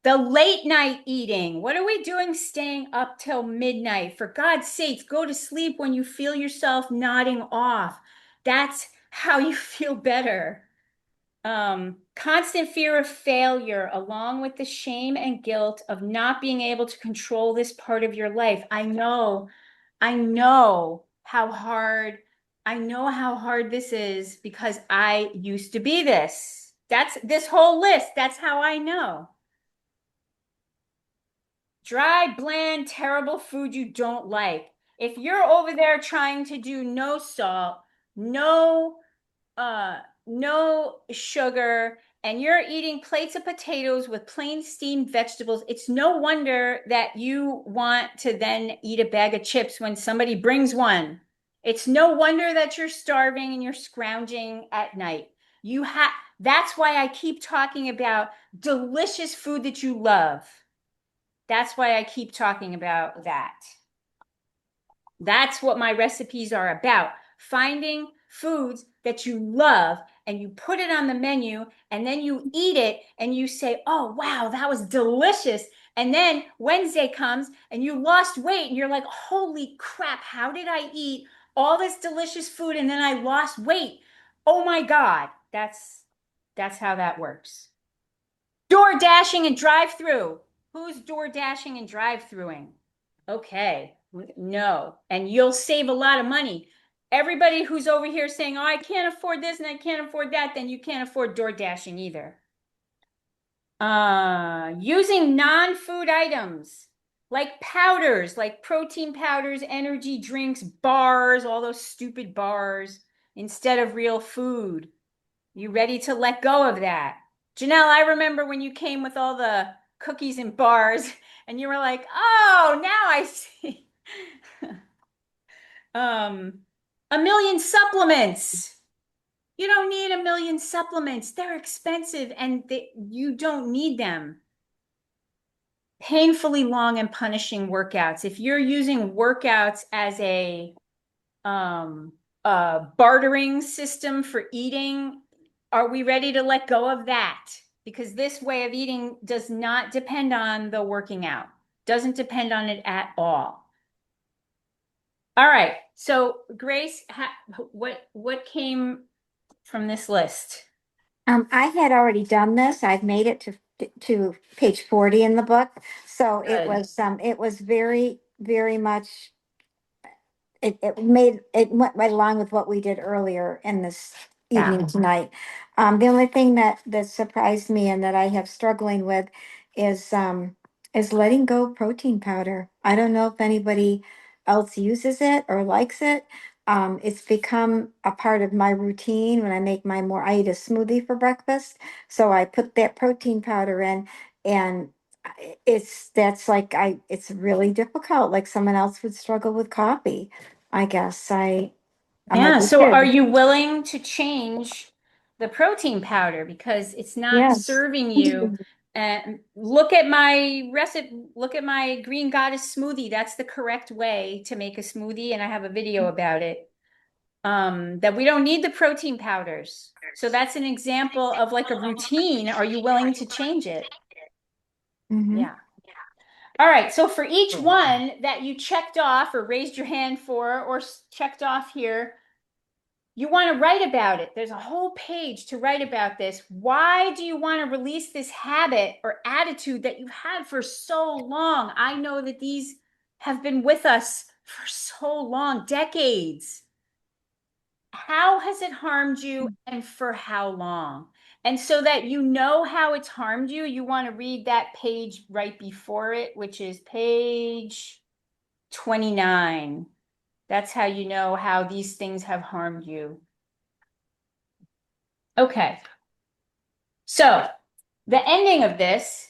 The late night eating. What are we doing staying up till midnight? For God's sakes, go to sleep when you feel yourself nodding off. That's how you feel better. Constant fear of failure, along with the shame and guilt of not being able to control this part of your life. I know how hard this is because I used to be this. That's this whole list. That's how I know. Dry, bland, terrible food you don't like. If you're over there trying to do no salt, no no sugar, and you're eating plates of potatoes with plain steamed vegetables, it's no wonder that you want to then eat a bag of chips when somebody brings one. It's no wonder that you're starving and you're scrounging at night. You have That's why I keep talking about delicious food that you love. That's why I keep talking about that. That's what my recipes are about. Finding foods that you love and you put it on the menu and then you eat it and you say, oh, wow, that was delicious. And then Wednesday comes and you lost weight and you're like, holy crap, how did I eat all this delicious food and then I lost weight? Oh my God. That's how that works. Door dashing and drive through. Who's door dashing and drive throughing? Okay, no. And you'll save a lot of money. Everybody who's over here saying, oh, I can't afford this and I can't afford that, then you can't afford door dashing either. Using non-food items like powders, like protein powders, energy drinks, bars, all those stupid bars instead of real food. You ready to let go of that? Janelle, I remember when you came with all the cookies and bars and you were like, oh, now I see. A million supplements. You don't need a million supplements. They're expensive and you don't need them. Painfully long and punishing workouts. If you're using workouts as a bartering system for eating, are we ready to let go of that? Because this way of eating does not depend on the working out, doesn't depend on it at all. All right. So Grace, what came from this list?
I had already done this. I've made it to page 40 in the book. So
Good.
it was very, very much it went right along with what we did earlier in this
Yeah.
evening tonight. The only thing that surprised me and that I have struggling with is letting go of protein powder. I don't know if anybody else uses it or likes it. It's become a part of my routine when I eat a smoothie for breakfast. So I put that protein powder in, and it's really difficult. Like someone else would struggle with coffee. I guess I'm
Yeah.
like a
So are
kid.
you willing to change the protein powder because it's not
Yes.
serving you? And look at my recipe, look at my green goddess smoothie. That's the correct way to make a smoothie, and I have a video about it. That we don't need the protein powders. So that's an example of like a routine. Are you willing to change it?
Mm-hmm.
Yeah. All right. So for each one that you checked off or raised your hand for or checked off here, you want to write about it. There's a whole page to write about this. Why do you want to release this habit or attitude that you've had for so long? I know that these have been with us for so long, decades. How has it harmed you and for how long? And so that you know how it's harmed you, you want to read that page right before it, which is page 29. That's how you know how these things have harmed you. Okay. So the ending of this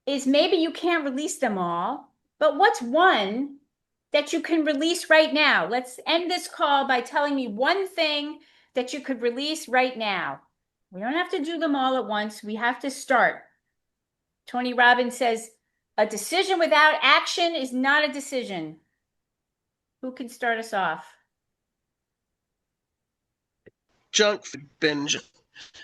is maybe you can't release them all, but what's one that you can release right now? Let's end this call by telling me one thing that you could release right now. We don't have to do them all at once. We have to start. Tony Robbins says, a decision without action is not a decision. Who can start us off?
Junk food binge.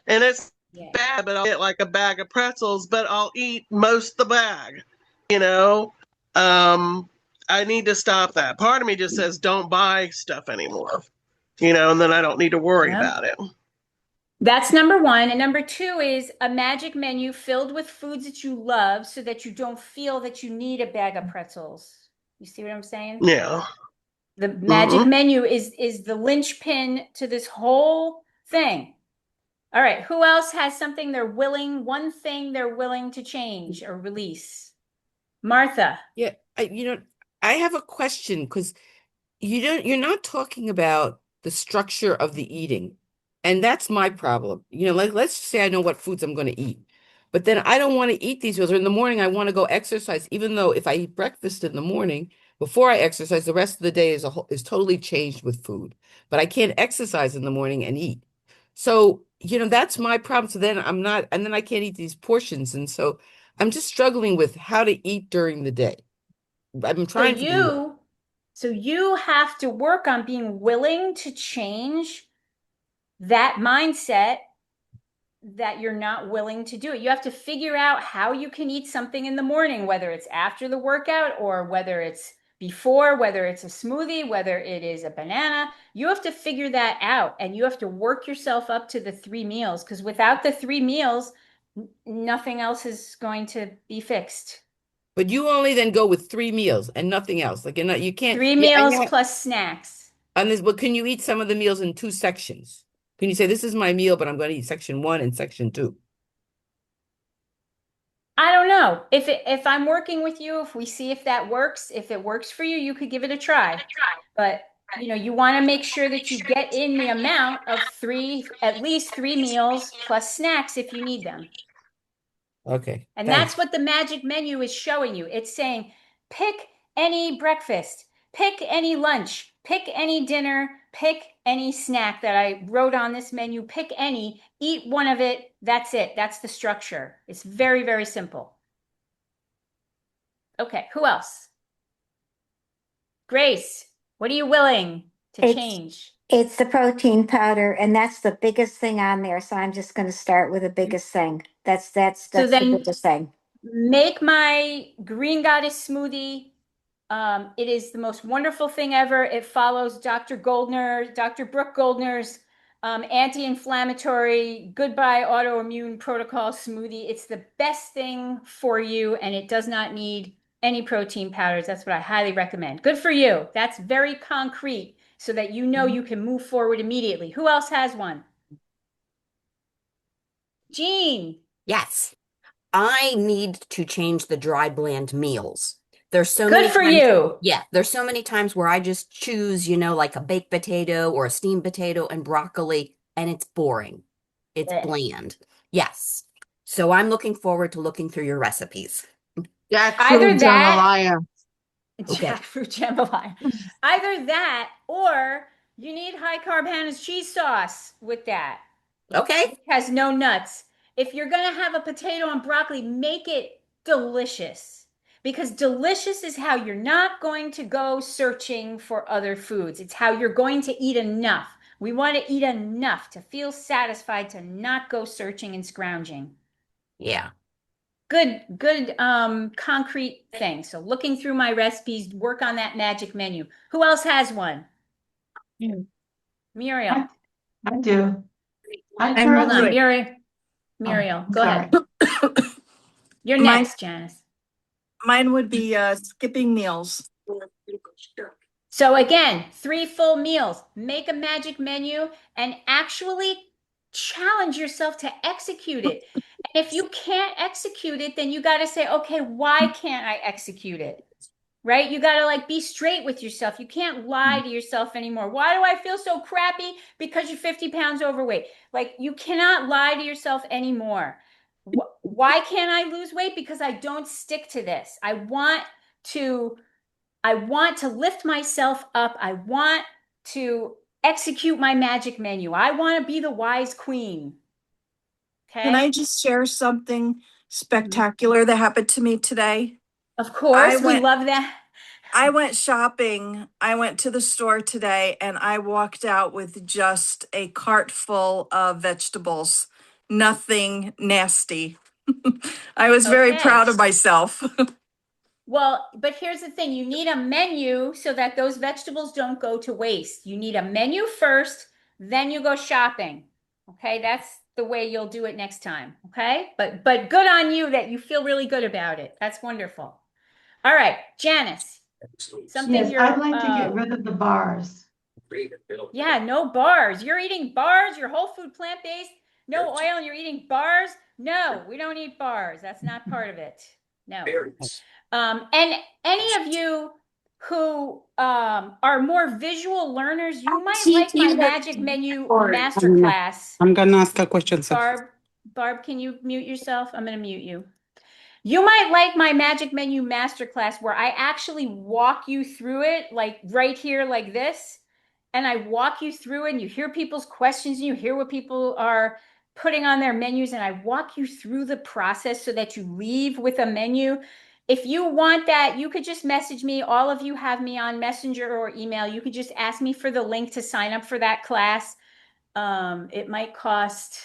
And it's
Yeah.
bad, but I'll get like a bag of pretzels, but I'll eat most of the bag, you know? I need to stop that. Part of me just says don't buy stuff anymore, and then I don't need to worry
Yeah.
about it.
That's number one. And number two is a magic menu filled with foods that you love so that you don't feel that you need a bag of pretzels. You see what I'm saying?
Yeah.
The magic
Mm-hmm.
menu is the linchpin to this whole thing. All right, who else has something one thing they're willing to change or release? Martha.
Yeah, I have a question because you're not talking about the structure of the eating. And that's my problem. Like let's just say I know what foods I'm going to eat. But then I don't want to eat these meals. Or in the morning, I want to go exercise, even though if I eat breakfast in the morning before I exercise, the rest of the day is totally changed with food. But I can't exercise in the morning and eat. So, that's my problem. So then I'm not, and then I can't eat these portions. And so I'm just struggling with how to eat during the day. I'm
So
trying to do that.
you so you have to work on being willing to change that mindset that you're not willing to do it. You have to figure out how you can eat something in the morning, whether it's after the workout or whether it's before, whether it's a smoothie, whether it is a banana. You have to figure that out and you have to work yourself up to the 3 meals because without the 3 meals, nothing else is going to be fixed.
But you only then go with 3 meals and nothing else. Like you can't.
Three
Yeah,
meals
yeah.
plus snacks.
On this, but can you eat some of the meals in two sections? Can you say this is my meal, but I'm going to eat section one and section two?
I don't know. If I'm working with you, if we see if that works, if it works for you, you could give it a try. But you want to make sure that you get in the amount of at least 3 meals plus snacks if you need them.
Okay,
And that's
thanks.
what the magic menu is showing you. It's saying pick any breakfast, pick any lunch, pick any dinner, pick any snack that I wrote on this menu, pick any, eat one of it. That's it. That's the structure. It's very, very simple. Okay, who else? Grace, what are you willing to
It's
change?
it's the protein powder, and that's the biggest thing on there. So I'm just going to start with the biggest thing. That's that's
So
that's the
then
biggest thing.
make my green goddess smoothie. It is the most wonderful thing ever. It follows Dr. Brooke Goldner's anti-inflammatory goodbye autoimmune protocol smoothie. It's the best thing for you, and it does not need any protein powders. That's what I highly recommend. Good for you. That's very concrete so that you know you can move forward immediately. Who else has one? Jean.
Yes. I need to change the dry bland meals. There's so
Good
many
for
times,
you.
yeah, there's so many times where I just choose, like a baked potato or a steamed potato and broccoli, and it's boring. It's
Eh.
bland. Yes. So I'm looking forward to looking through your recipes.
Jackfruit
Either that
jambalaya.
Okay.
Jackfruit jambalaya. Either that or you need high carb Hannah's cheese sauce with that.
Okay.
It has no nuts. If you're going to have a potato and broccoli, make it delicious. Because delicious is how you're not going to go searching for other foods. It's how you're going to eat enough. We want to eat enough to feel satisfied to not go searching and scrounging.
Yeah.
Good concrete thing. So looking through my recipes, work on that magic menu. Who else has one?
Yeah.
Muriel.
I, I do. I
I'm
Hold on,
currently,
good.
oh,
Muriel,
I'm
go ahead.
sorry.
You're
Mine,
next, Janice.
mine would be skipping meals.
So again, 3 full meals. Make a magic menu and actually challenge yourself to execute it. And if you can't execute it, then you got to say, okay, why can't I execute it? Right? You got to like be straight with yourself. You can't lie to yourself anymore. Why do I feel so crappy? Because you're 50 pounds overweight. Like you cannot lie to yourself anymore. Why can't I lose weight? Because I don't stick to this. To I want to lift myself up. I want to execute my magic menu. I want to be the wise queen.
Can I
Okay?
just share something
Mhm.
spectacular that happened to me today?
Of
I
course, we
went
love that.
I went shopping. I went to the store today and I walked out with just a cart full of vegetables. Nothing nasty. I was very
Okay.
proud of myself.
Well, but here's the thing, you need a menu so that those vegetables don't go to waste. You need a menu first, then you go shopping. Okay? That's the way you'll do it next time. Okay? But good on you that you feel really good about it. That's wonderful. All right, Janice, something
Yes, I'd
you're
like to get rid of the bars.
yeah, no bars. You're eating bars, you're whole food plant-based, no oil, and you're eating bars? No, we don't eat bars. That's not part of it. No. And any of you who are more visual learners, you might like my magic menu masterclass.
I'm gonna ask a question, sir.
Barb, can you mute yourself? I'm going to mute you. You might like my magic menu masterclass where I actually walk you through it, like right here, like this. And I walk you through it, and you hear people's questions, and you hear what people are putting on their menus. And I walk you through the process so that you leave with a menu. If you want that, you could just message me. All of you have me on Messenger or email. You could just ask me for the link to sign up for that class. It might cost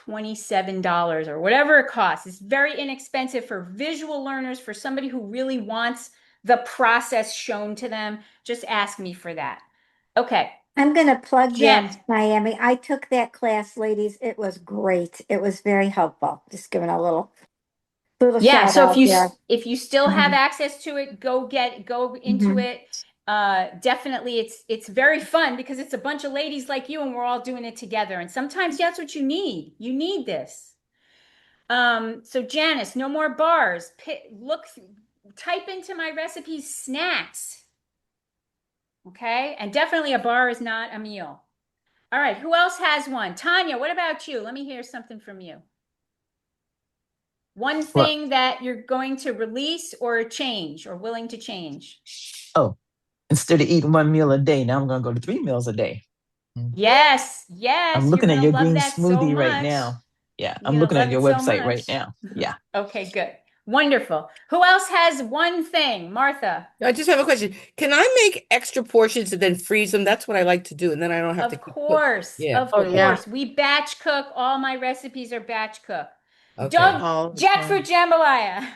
$27 or whatever it costs. It's very inexpensive for visual learners, for somebody who really wants the process shown to them. Just ask me for that. Okay.
I'm going to plug
Jan.
that, Miami. I took that class, ladies. It was great. It was very helpful. Just giving a little
Yeah,
shout
so
out there.
if you still have
Mhm.
access to it, go into
Mhm.
it. Definitely it's very fun because it's a bunch of ladies like you and we're all doing it together. And sometimes that's what you need. You need this. So Janice, no more bars. Type into my recipes snacks. Okay? And definitely a bar is not a meal. All right, who else has one? Tanya, what about you? Let me hear something from you. One
Well,
thing that you're going to release or change or willing to change.
oh, instead of eating one meal a day, now I'm going to go to 3 meals a day. Mm.
Yes,
I'm
yes, you're
looking at
going to
your
love
green
that so
smoothie right
much.
now. Yeah,
You're
I'm
going to
looking at
love
your
it so
website right
much.
now. Yeah.
Okay, good. Wonderful. Who else has one thing? Martha.
I just have a question. Can I make extra portions and then freeze them? That's what I like to do, and then I don't have to
Of
keep cook.
course,
Yeah.
of
Oh
Okay.
yeah,
course. We batch cook. All my recipes are batch cook.
Okay.
Doug,
all the
jackfruit
time.
jambalaya.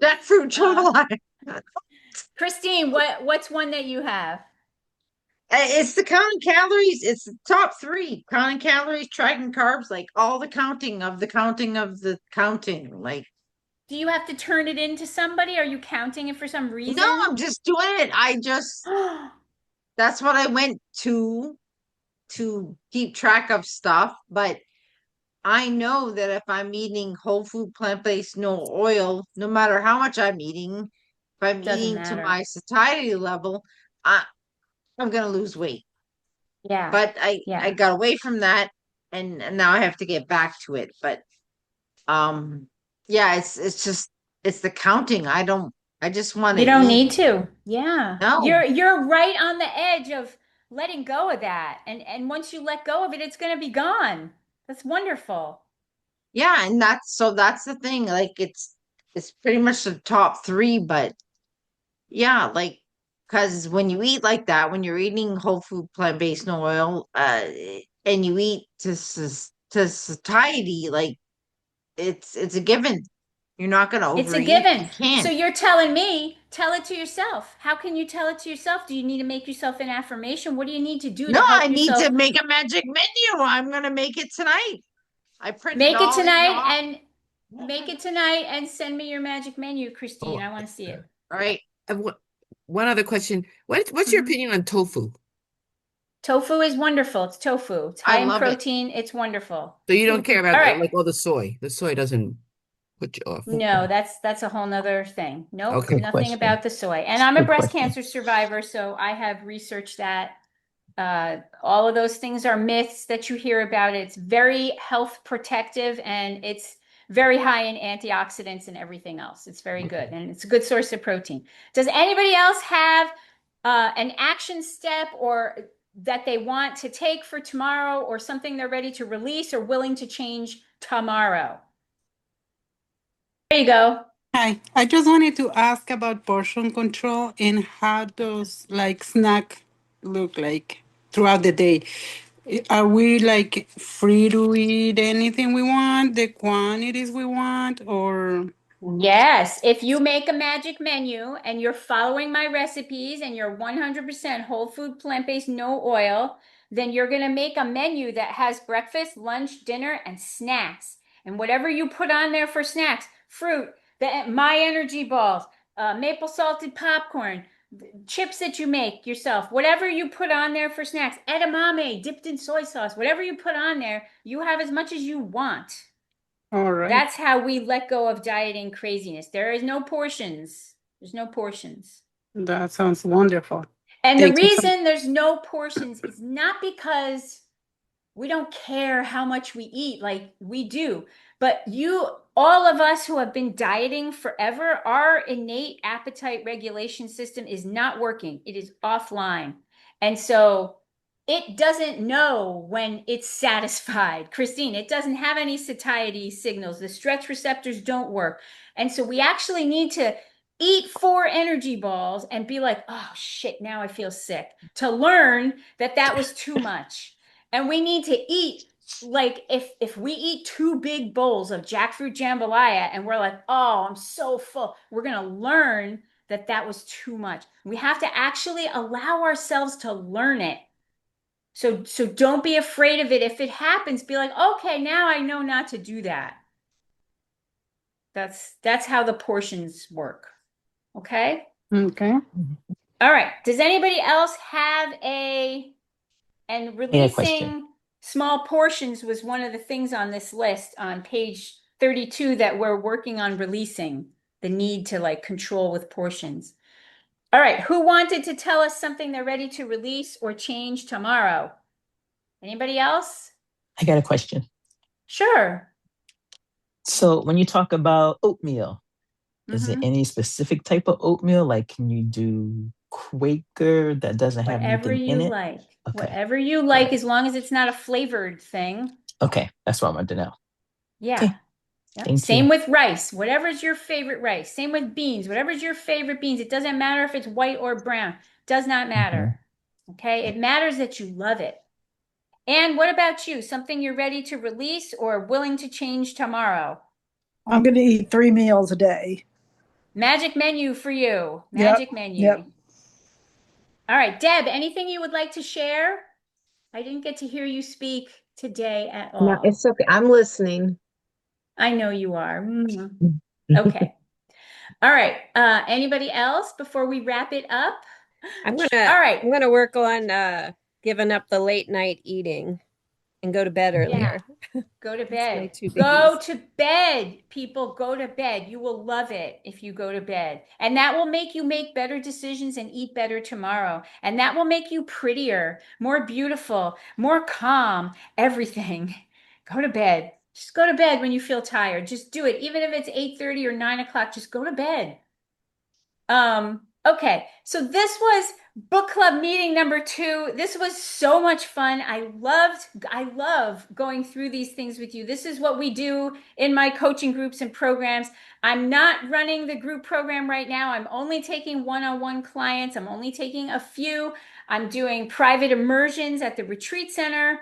Jackfruit
Uh,
jambalaya.
Christine, what's one that you have?
It's the counting calories. It's the top three: counting calories, tracking carbs, like all the counting of the counting of the counting. Like,
Do you have to turn it into somebody? Are you counting it for some
no,
reason?
I'm just doing it. That's what I went to keep track of stuff. But I know that if I'm eating whole food, plant-based, no oil, no matter how much I'm eating, if I'm
Doesn't
eating to
matter.
my satiety level, I, I'm gonna lose weight.
Yeah,
But I
yeah.
got away from that, and now I have to get back to it. But um, yeah, it's just it's the counting. I just want to
You don't
eat.
need to. Yeah.
No,
You're right on the edge of letting go of that. And once you let go of it, it's going to be gone. That's wonderful.
yeah, and that's the thing. Like it's pretty much the top three, but yeah, like because when you eat like that, when you're eating whole food, plant-based, no oil, and you eat to satiety, like it's a given. You're not going to
It's a
overeat. You
given. So
can't.
you're telling me, tell it to yourself. How can you tell it to yourself? Do you need to make yourself an affirmation? What do you need to do to
No, I
help
need to
yourself
make a magic menu. I'm going to make it tonight. I printed
make it
all these
tonight
off.
and make it tonight and send me your magic menu, Christine.
Oh,
I want to see it.
All right.
one other question. What's your
Mhm.
opinion on tofu?
Tofu is wonderful. It's tofu. It's
I
high in
love it.
protein. It's wonderful.
So you don't care
All
about
right.
like all the soy. The soy doesn't put you off.
No, that's a whole nother thing. Nope,
Okay.
Good
nothing
question.
about the soy. And I'm a
Good
breast
question.
cancer survivor, so I have researched that. All of those things are myths that you hear about. It's very health protective and it's very high in antioxidants and everything else. It's very good and it's a good source of protein. Does anybody else have an action step or that they want to take for tomorrow or something they're ready to release or willing to change tomorrow? There you go.
Hi, I just wanted to ask about portion control and how does like snack look like throughout the day? Are we like free to eat anything we want, the quantities we want, or
Yes, if you make a magic menu and you're following my recipes and you're 100% whole food, plant-based, no oil, then you're going to make a menu that has breakfast, lunch, dinner, and snacks. And whatever you put on there for snacks, fruit, my energy balls, maple salted popcorn, chips that you make yourself, whatever you put on there for snacks, edamame dipped in soy sauce, whatever you put on there, you have as much as you want.
all right?
That's how we let go of dieting craziness. There is no portions. There's no portions.
That sounds wonderful.
And the
Thank you so much.
reason there's no portions is not because we don't care how much we eat, like we do. But all of us who have been dieting forever, our innate appetite regulation system is not working. It is offline. And so it doesn't know when it's satisfied. Christine, it doesn't have any satiety signals. The stretch receptors don't work. And so we actually need to eat 4 energy balls and be like, oh shit, now I feel sick, to learn that that was too much. And we need to eat like if we eat 2 big bowls of jackfruit jambalaya and we're like, oh, I'm so full, we're gonna learn that that was too much. We have to actually allow ourselves to learn it. So don't be afraid of it. If it happens, be like, okay, now I know not to do that. That's how the portions work. Okay?
Okay.
All right. Does anybody else have and
Yeah, question.
releasing small portions was one of the things on this list on page 32 that we're working on releasing the need to like control with portions. All right. Who wanted to tell us something they're ready to release or change tomorrow? Anybody else?
I got a question.
Sure.
So when you talk about oatmeal, is it
Mm-hmm.
any specific type of oatmeal? Like, can you do Quaker that doesn't have
Whatever
anything in
you
it?
like.
Okay.
Whatever you
All
like,
right.
as long as it's not a flavored thing.
Okay. That's what I wanted to know.
Yeah.
Okay.
Yep.
Thank
Same
you.
with rice. Whatever's your favorite rice. Same with beans. Whatever's your favorite beans. It doesn't matter if it's white or brown. Does not
Mhm.
matter. Okay. It matters that you love it. And what about you? Something you're ready to release or willing to change tomorrow?
I'm going to eat 3 meals a day.
Magic menu for you.
Yep.
Magic menu.
Yep.
All right. Deb, anything you would like to share? I didn't get to hear you speak today at
No,
all.
it's okay. I'm listening.
I know you are. Mhm. Okay. All right. Anybody else before we wrap it up?
I'm
All
gonna
right.
I'm gonna work on giving up the late night eating and go to bed
Yeah.
earlier.
Go to
It's my
bed.
two
Go
biggies.
to bed. People, go to bed. You will love it if you go to bed. And that will make you make better decisions and eat better tomorrow. And that will make you prettier, more beautiful, more calm, everything. Go to bed. Just go to bed when you feel tired. Just do it. Even if it's 8:30 or 9 o'clock, just go to bed. Okay, so this was book club meeting number 2. This was so much fun. I love going through these things with you. This is what we do in my coaching groups and programs. I'm not running the group program right now. I'm only taking one-on-one clients. I'm only taking a few. I'm doing private immersions at the retreat center.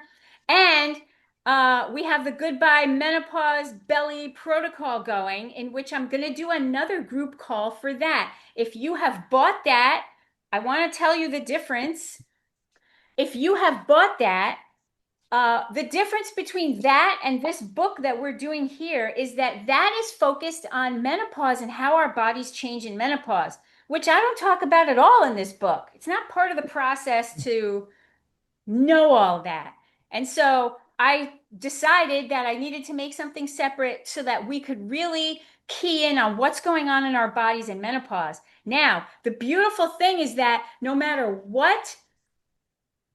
And We have the Goodbye Menopause Belly Protocol going, in which I'm going to do another group call for that. If you have bought that, I want to tell you the difference. If you have bought that, the difference between that and this book that we're doing here is that that is focused on menopause and how our bodies change in menopause, which I don't talk about at all in this book. It's not part of the process to know all that. And so I decided that I needed to make something separate so that we could really key in on what's going on in our bodies in menopause. Now, the beautiful thing is that no matter what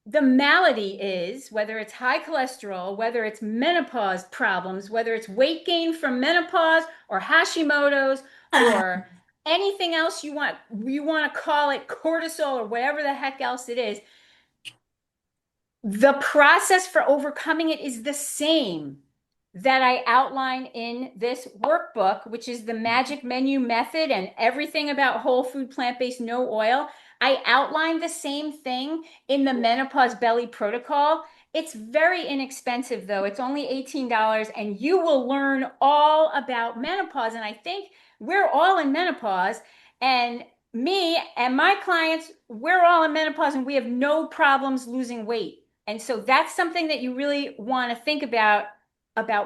the malady is, whether it's high cholesterol, whether it's menopause problems, whether it's weight gain from menopause or Hashimoto's or anything else you want to call it cortisol or whatever the heck else it is, the process for overcoming it is the same that I outline in this workbook, which is the magic menu method and everything about whole food, plant-based, no oil. I outline the same thing in the menopause belly protocol. It's very inexpensive though. It's only $18 and you will learn all about menopause. And I think we're all in menopause, and me and my clients, we're all in menopause and we have no problems losing weight. And so that's something that you really want to think about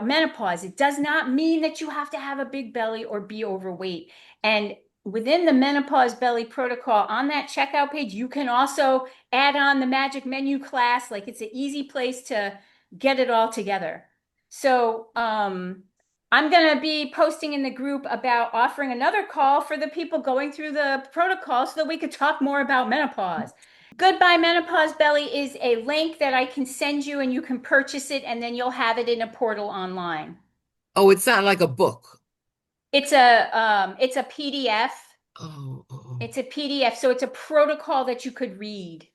menopause. It does not mean that you have to have a big belly or be overweight. And within the menopause belly protocol on that checkout page, you can also add on the magic menu class. Like, it's an easy place to get it all together. So I'm going to be posting in the group about offering another call for the people going through the protocol so that we could talk more about menopause. Goodbye Menopause Belly is a link that I can send you and you can purchase it and then you'll have it in a portal online.
Oh, it's not like a book.
It's a PDF.
Oh, oh, oh.
It's a PDF, so it's a protocol that you could read.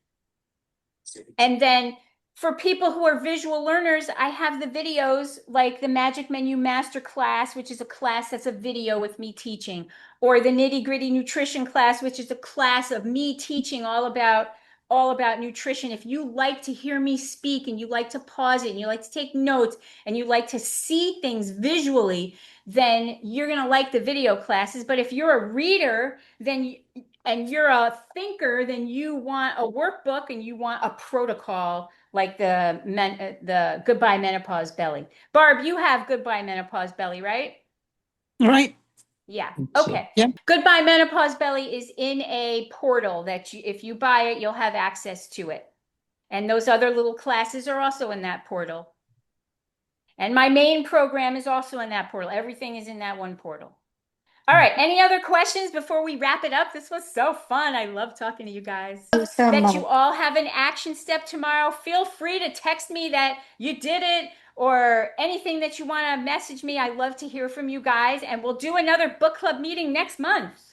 And then for people who are visual learners, I have the videos like the Magic Menu Master Class, which is a class that's a video with me teaching, or the Nitty Gritty Nutrition Class, which is a class of me teaching all about nutrition. If you like to hear me speak and you like to pause it and you like to take notes and you like to see things visually, then you're going to like the video classes. But if you're a reader, and you're a thinker, then you want a workbook and you want a protocol like the Goodbye Menopause Belly. Barb, you have Goodbye Menopause Belly, right?
Right.
Yeah.
So,
Okay.
Yeah.
Goodbye Menopause Belly is in a portal that if you buy it, you'll have access to it. And those other little classes are also in that portal. And my main program is also in that portal. Everything is in that one portal. All right. Any other questions before we wrap it up? This was so fun. I love talking to you guys.
Thank you so
Bet
much.
you all have an action step tomorrow. Feel free to text me that you did it or anything that you want to message me. I love to hear from you guys. And we'll do another book club meeting next month.